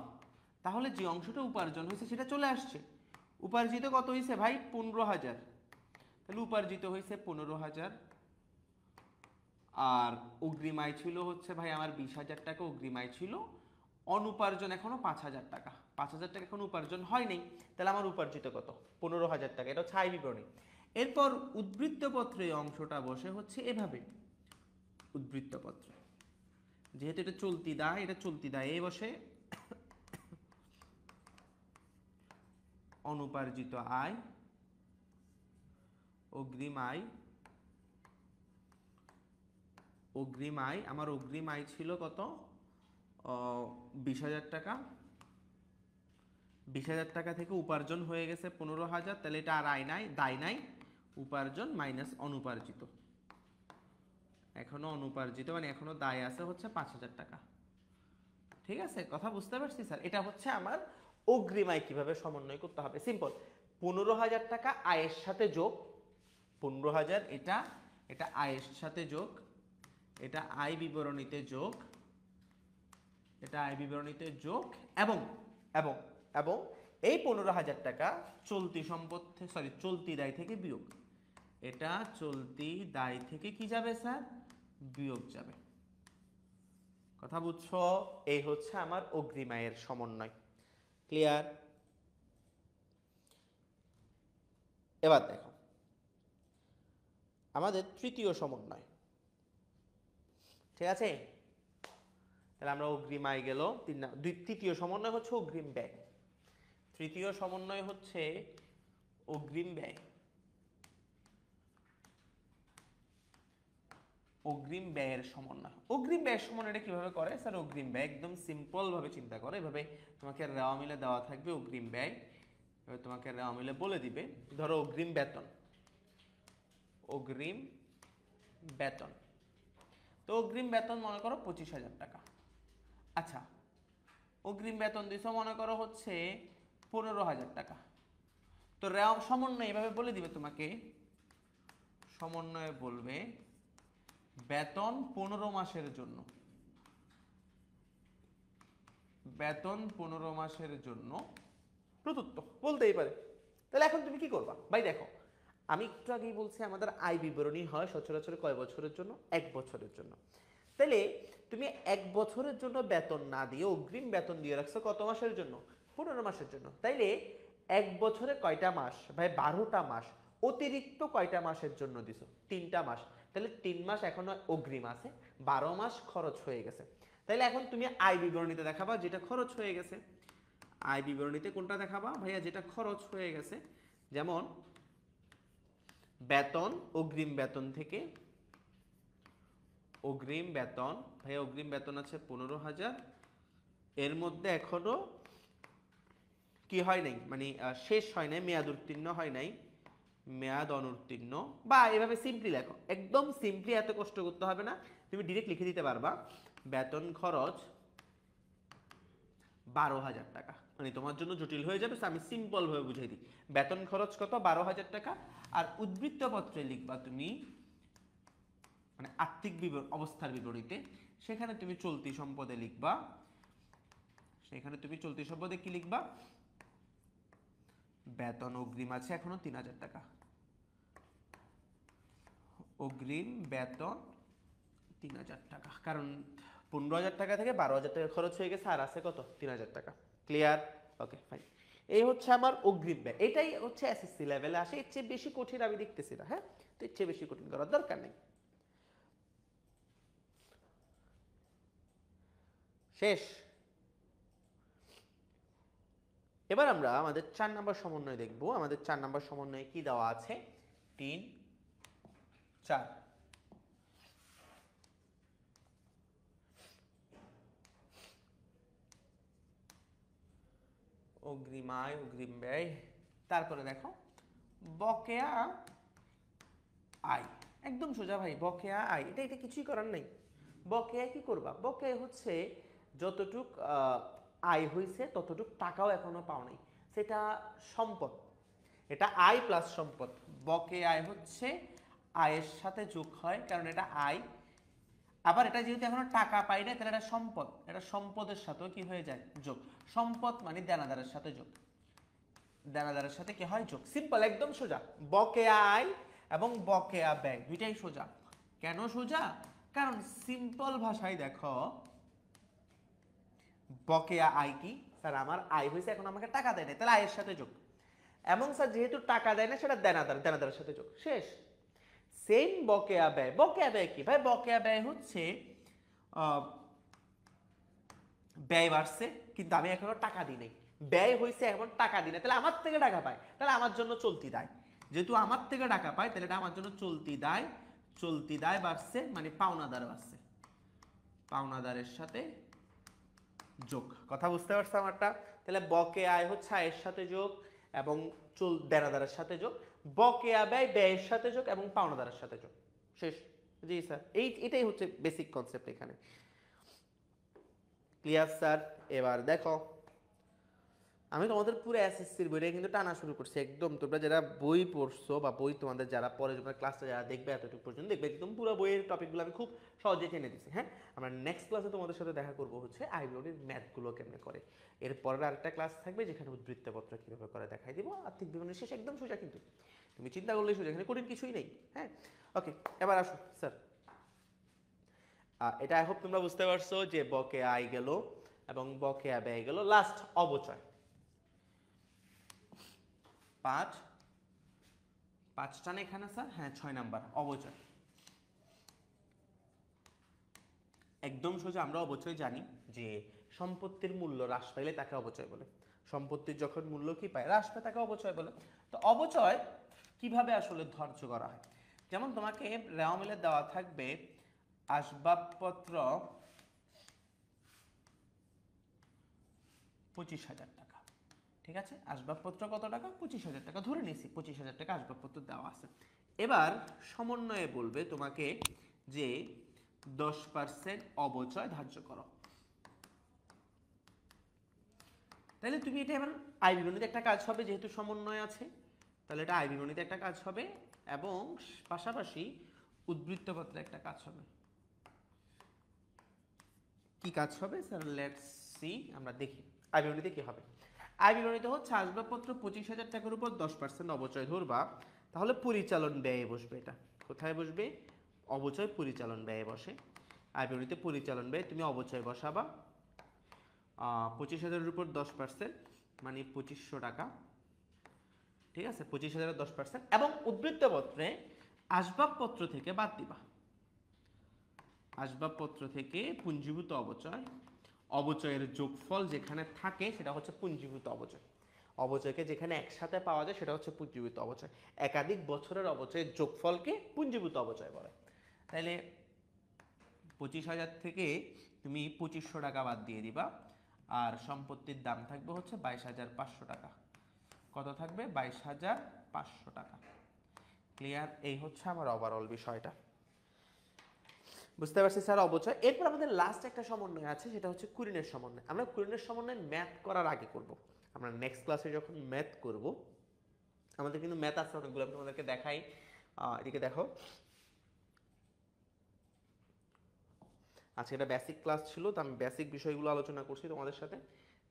তাহলে যে অংশটা উপার্জন হয়েছে সেটা চলে আসছে। উপার্জিত কত হয়েছে ভাই? 15,000। তাহলে উপার্জিত হয়েছে 15,000। আর অগ্রিম আয় ছিল হচ্ছে ভাই আমার 20,000 টাকা অগ্রিম আয় ছিল। অনুপার্জন এখনো 5,000 টাকা, 5,000 টাকা এখনো উপার্জন হয় নাই। তাহলে আমার উপার্জিত কত? 15,000 টাকা। এটা হচ্ছে আয় বিবরণী। এরপর উদ্বৃত্তপত্রে অংশটা বসে হচ্ছে এভাবে। উদ্বৃত্তপত্র যেহেতু এটা চলতি দায়, এটা চলতি দায় এ বসে অনুপার্জিত আয়, অগ্রিম আয়, অগ্রিম আয়। আমার অগ্রিম আয় ছিল কত? 20,000 টাকা। 20,000 টাকা থেকে উপার্জন হয়ে গেছে 15,000, তাহলে এটা আর আয় নাই, দায় নাই। উপার্জন মাইনাস অনুপার্জিত, এখনো অনুপার্জিত মানে এখনো দায় আছে হচ্ছে 5,000 টাকা। ঠিক আছে, কথা বুঝতে পারছি স্যার? এটা হচ্ছে আমার অগ্রিম আয় কিভাবে সমন্বয় করতে হবে। সিম্পল, 15,000 টাকা আয়ের সাথে যোগ, 15,000 এটা, এটা আয়ের সাথে যোগ, এটা আয় বিবরণীতে যোগ, এটা আয় বিবরণীতে যোগ, এবং এবং এবং এই 15,000 টাকা চলতি সম্পদ, সরি চলতি দায় থেকে বিয়োগ। এটা চলতি দায় থেকে কি যাবে স্যার, বিয়োগ যাবে। কথা বুঝছো? এই হচ্ছে আমার অগ্রিম আয়ের সমন্বয়। ক্লিয়ার? এবার দেখো আমাদের তৃতীয় সমন্বয়, ঠিক আছে? তাহলে আমরা অগ্রিম আয় গেল, তৃতীয় সমন্বয় হচ্ছে অগ্রিম ব্যয়। তৃতীয় সমন্বয় হচ্ছে অগ্রিম ব্যয়। অগ্রিম ব্যয়ের সমন্বয়। অগ্রিম ব্যয়ের সমন্বয়টা কিভাবে করে স্যার? অগ্রিম ব্যয় একদম সিম্পল ভাবে চিন্তা করো। এভাবে তোমাকে রেওয়া মিলে দেওয়া থাকবে অগ্রিম ব্যয়, এবার তোমাকে রেওয়া মিলে বলে দিবে ধরো অগ্রিম বেতন, অগ্রিম বেতন। তো অগ্রিম বেতন মনে করো 25,000 টাকা। আচ্ছা, অগ্রিম বেতন দিছো মনে করো হচ্ছে 15,000 টাকা। তো রেওয়া সমন্বয় এভাবে বলে দিবে তোমাকে, সমন্বয়ে বলবে বেতন 15 মাসের জন্য, বেতন 15 মাসের জন্য প্রদত্ত, বলতেই পারে। তাহলে এখন তুমি কি করবা ভাই? দেখো আমি একটু আগেই বলছি আমাদের আয় বিবরণী হয় সচরাচর কয় বছরের জন্য? 1 বছরের জন্য। তাহলে তুমি 1 বছরের জন্য বেতন না দিয়ে অগ্রিম বেতন দিয়ে রাখছো কত মাসের জন্য? 15 মাসের জন্য। তাইলে 1 বছরে কয়টা মাস ভাই? 12টা মাস। অতিরিক্ত কয়টা মাসের জন্য দিছো? 3টা মাস। তাহলে 3 মাস এখনো অগ্রিম আছে, 12 মাস খরচ হয়ে গেছে। তাহলে এখন তুমি আয় বিবরণীতে দেখাবা যেটা খরচ হয়ে গেছে। আয় বিবরণীতে কোনটা দেখাবা ভাইয়া? যেটা খরচ হয়ে গেছে। যেমন বেতন, অগ্রিম বেতন থেকে, অগ্রিম বেতন ভাইয়া, অগ্রিম বেতন আছে 15,000, এর মধ্যে এখনো কি হয় নাই, মানে শেষ হয় নাই, মেয়াদ উত্তীর্ণ হয় নাই, মেয়াদ অনুত্তীর্ণ। বা এভাবে সিম্পলি লেখো, একদম সিম্পলি, এত কষ্ট করতে হবে না, তুমি ডিরেক্ট লিখে দিতে পারবা বেতন খরচ 12,000 টাকা। মানে তোমার জন্য জটিল হয়ে যাবে, আমি সিম্পল ভাবে বুঝাই দিই। বেতন খরচ কত? 12,000 টাকা। আর উদ্বৃত্ত পত্রে লিখবা তুমি, মানে আর্থিক অবস্থার বিবরণীতে, সেখানে তুমি চলতি সম্পদে লিখবা, সেখানে তুমি চলতি সম্পদে কি লিখবা? বেতন অগ্রিম আছে এখনো 3,000 টাকা, অগ্রিম বেতন 3,000 টাকা, কারণ 15,000 টাকা থেকে 12,000 টাকা খরচ হয়ে গেছে, আর আছে কত? 3,000 টাকা। ক্লিয়ার? Okay fine. এই হচ্ছে আমার অগ্রিম ব্যয়। এটাই হচ্ছে এসএসসি লেভেলে আসে, এর চেয়ে বেশি কঠিন আমি দেখতেছি না। হ্যাঁ, তো এর চেয়ে বেশি কঠিন করার দরকার নেই। শেষ। এবার আমরা আমাদের 4 নম্বর সমন্বয় দেখব। আমাদের 4 নম্বর সমন্বয়ে কি দেওয়া আছে? 3, 4। অগ্রিম আয়, অগ্রিম ব্যয়, তারপরে দেখো বকেয়া আয়। একদম সোজা ভাই, বকেয়া আয়, এটা কিছুই করার নেই। বকেয়া কি করবা? বকেয়া হচ্ছে যতটুক আয় হয়েছে ততটুক টাকাও এখনো পাও নাই, সেটা সম্পদ। এটা আয় প্লাস সম্পদ। বকেয়া আয় হচ্ছে আয়ের সাথে যোগ হয়, কারণ এটা আয়। আবার এটা যেহেতু এখনো টাকা পাই না, তাহলে এটা সম্পদ, এটা সম্পদের সাথেও কি হয়ে যায়? যোগ। সম্পদ মানে দেনাদারের সাথে যোগ, দেনাদারের সাথে কি হয়? যোগ। সিম্পল, একদম সোজা। বকেয়া আয় এবং বকেয়া ব্যয় দুইটাই সোজা। কেন সোজা? কারণ সিম্পল ভাষায় দেখো, বকেয়া আয় কি? স্যার আমার আয় হয়েছে, এখন আমাকে টাকা দেয় না, তাহলে আয়ের সাথে যোগ। এবং স্যার যেহেতু টাকা দেয় না, সেটা দেনাদার, দেনাদারের সাথে যোগ। শেষ। সেম বকেয়া ব্যয়। বকেয়া ব্যয় কি ভাই? বকেয়া ব্যয় হচ্ছে ব্যয় বাড়ছে কিন্তু আমি এখনো টাকা দিই নাই, ব্যয় হয়েছে এখন টাকা দিই না, তাহলে আমার থেকে টাকা পায়, তাহলে আমার জন্য চলতি দায়। যেহেতু আমার থেকে টাকা পায়, তাহলে এটা আমার জন্য চলতি দায়। চলতি দায় বাড়ছে মানে পাওনাদার বাড়ছে, পাওনাদারের সাথে যোগ। কথা বুঝতে পারছো আমারটা? তাহলে বকেয়া আয় হচ্ছে আয়ের সাথে যোগ এবং দেনাদারের সাথে যোগ, বকেয়া ব্যয় ব্যয়ের সাথে যোগ এবং পাওনাদারের সাথে যোগ। শেষ। জি স্যার, এটাই হচ্ছে বেসিক কনসেপ্ট এখানে। Clear sir? এবার দেখো আমি তোমাদের পুরো এসএসসির বইটা কিন্তু টানা শুরু করছি একদম। তোমরা যারা বই পড়ছো বা বই তোমাদের যারা পরে তোমরা ক্লাসে যারা দেখবে এতটুকু পর্যন্ত দেখবে একদম পুরো বইয়ের টপিকগুলো আমি খুব সহজে টেনে দিচ্ছি। হ্যাঁ, আমরা নেক্সট ক্লাসে তোমাদের সাথে দেখা করবো হচ্ছে আইবিওটির ম্যাথগুলো কেমনে করে। এর পরের আরেকটা ক্লাস থাকবে যেখানে উদ্বৃত্তপত্র কিভাবে করে দেখাই দিব, আর্থিক বিবরণী শেষ, একদম সোজা কিন্তু। তুমি চিন্তা করলেই সোজা, এখানে কঠিন কিছুই নেই। হ্যাঁ, ওকে, এবার আসো স্যার। এটা আই হোপ তোমরা বুঝতে পারছো যে বকেয়া আয় গেল এবং বকেয়া ব্যয় গেল। লাস্ট অবচয়, 5টা না এখানে স্যার? হ্যাঁ, 6 নাম্বার অবচয়। একদম সোজা, আমরা অবচয় জানি যে সম্পত্তির মূল্য হ্রাস পাইলে তাকে অবচয় বলে। সম্পত্তির যখন মূল্য কি পায়, হ্রাস পায়, তাকে অবচয় বলে। তো অবচয় কিভাবে আসলে ধার্য করা হয়? যেমন তোমাকে রেওয়া মিলে দেওয়া থাকবে আসবাবপত্র 25,000 টাকা, ঠিক আছে? আসবাবপত্র কত টাকা? 25,000 টাকা ধরে নিছি, 25,000 টাকা আসবাবপত্র দেওয়া আছে। এবার সমন্বয়ে বলবে তোমাকে যে 10% অবচয় ধার্য করো। তাহলে তুমি এটা এবার আয় বিবরণীতে একটা কাজ হবে, যেহেতু সমন্বয় আছে, তাহলে এটা আয় বিবরণীতে একটা কাজ হবে এবং পাশাপাশি উদ্বৃত্তপত্রে একটা কাজ হবে। কি কাজ হবে স্যার? লেটস সি, আমরা দেখি আয় বিবরণীতে কি হবে। আয় বিবরণীতে হচ্ছে আসবাবপত্র 25,000 টাকার উপর 10% অবচয় ধরবা, তাহলে পরিচালন ব্যয়ে বসবে। এটা কোথায় বসবে? অবচয় পরিচালন ব্যয়ে বসে। আয় বিবরণীতে পরিচালন ব্যয় তুমি অবচয় বসাবা, 25,000-এর উপর 10% মানে 2500 টাকা, ঠিক আছে? 25,000-এর 10% এবং উদ্বৃত্তপত্রে আসবাবপত্র থেকে বাদ দিবা। আসবাবপত্র থেকে পুঞ্জীভূত অবচয়, অবচয়ের যোগফল যেখানে থাকে সেটা হচ্ছে পুঞ্জীভূত অবচয়। অবচয়কে যেখানে একসাথে পাওয়া যায় সেটা হচ্ছে পুঞ্জীভূত অবচয়। একাধিক বছরের অবচয়ের যোগফলকে পুঞ্জীভূত অবচয় বলে। তাহলে 25,000 থেকে তুমি 2500 টাকা বাদ দিয়ে দিবা, আর সম্পত্তির দাম থাকবে হচ্ছে 22,500 টাকা। কত থাকবে? 22,500 টাকা। ক্লিয়ার? এই হচ্ছে আমার ওভারঅল বিষয়টা। বুঝতে পারছি স্যার অবচয়। এরপর আমাদের লাস্ট একটা সমন্বয় আছে, সেটা হচ্ছে কুরিনের সমন্বয়। আমরা কুরিনের সমন্বয় ম্যাথ করার আগে করব। আমরা নেক্সট ক্লাসে যখন ম্যাথ করব, আমাদের কিন্তু ম্যাথ আছে অনেকগুলো, আমি তোমাদেরকে দেখাই। এদিকে দেখো, আজকে একটা বেসিক ক্লাস ছিল, তো আমি বেসিক বিষয়গুলো আলোচনা করছি তোমাদের সাথে,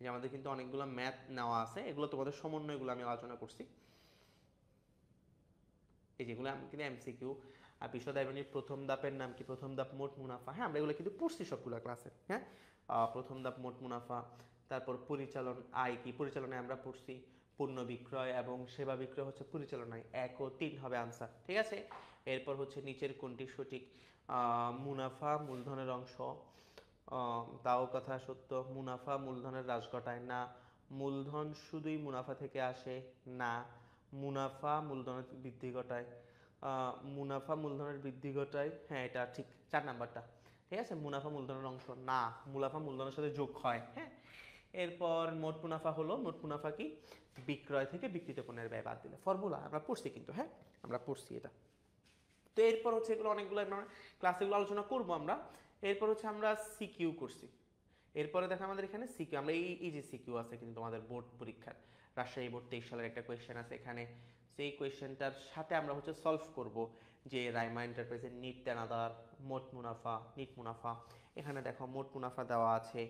যে আমাদের কিন্তু অনেকগুলো ম্যাথ নেওয়া আছে, এগুলো তোমাদের সমন্বয়গুলো আমি আলোচনা করছি। এই যেগুলো আমি কিন্তু এমসিকিউ, বিশদ আইবনির প্রথম ধাপের নাম কি, প্রথম ধাপ মোট মুনাফা। হ্যাঁ, আমরা এগুলো কিন্তু পড়ছি সবগুলো ক্লাসে। হ্যাঁ, প্রথম ধাপ মোট মুনাফা, তারপর পরিচালন আয় কি, পরিচালনায় আমরা পড়ছি পণ্য বিক্রয় এবং সেবা বিক্রয় হচ্ছে পরিচালনায়, 1 ও 3 হবে আনসার, ঠিক আছে? এরপর হচ্ছে নিচের কোনটি সঠিক? মুনাফা মূলধনের অংশ, তাও কথা সত্য। মুনাফা মূলধনের হ্রাস ঘটায় না। মূলধন শুধুই মুনাফা থেকে আসে না। মুনাফা মূলধনের বৃদ্ধি ঘটায়। মুনাফা মূলধনের বৃদ্ধি ঘটায়, হ্যাঁ এটা ঠিক, 4 নাম্বারটা, ঠিক আছে? মুনাফা মূলধনের অংশ না, মুনাফা মূলধনের সাথে যোগ হয়। হ্যাঁ, এরপর মোট মুনাফা হলো, মোট মুনাফা কি? বিক্রয় থেকে বিক্রিত পণ্যের ব্যয় বাদ দিলে। ফর্মুলা আমরা পড়ছি কিন্তু, হ্যাঁ আমরা পড়ছি এটা। তো এরপর হচ্ছে এগুলো অনেকগুলো ক্লাসে এগুলো আলোচনা করবো আমরা। এরপর হচ্ছে আমরা সিকিউ করছি। এরপরে দেখো আমাদের এখানে সিকিউ, আমরা এই যে সিকিউ আছে কিন্তু তোমাদের বোর্ড পরীক্ষার, রাজশাহী বোর্ড 23 সালের একটা কোয়েশ্চেন আছে এখানে। সেই কোয়েশ্চেনটার সাথে আমরা হচ্ছে সলভ করব যে রাইমা এন্টারপ্রাইজের নিট দানাদার মোট মুনাফা, নিট মুনাফা। এখানে দেখো মোট মুনাফা দেওয়া আছে,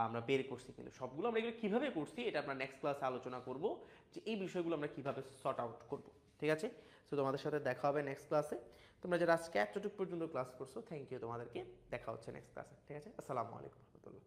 আমরা বের করছি কিন্তু সবগুলো। আমরা এগুলো কিভাবে করছি এটা আমরা নেক্সট ক্লাসে আলোচনা করব, যে এই বিষয়গুলো আমরা কিভাবে সর্ট আউট করব, ঠিক আছে? তো তোমাদের সাথে দেখা হবে নেক্সট ক্লাসে। তোমরা যারা আজকে এতটুকু পর্যন্ত ক্লাস করছো, থ্যাংক ইউ তোমাদেরকে। দেখা হচ্ছে নেক্সট ক্লাসে, ঠিক আছে? আসসালামু আলাইকুম রহমতুল্লাহ।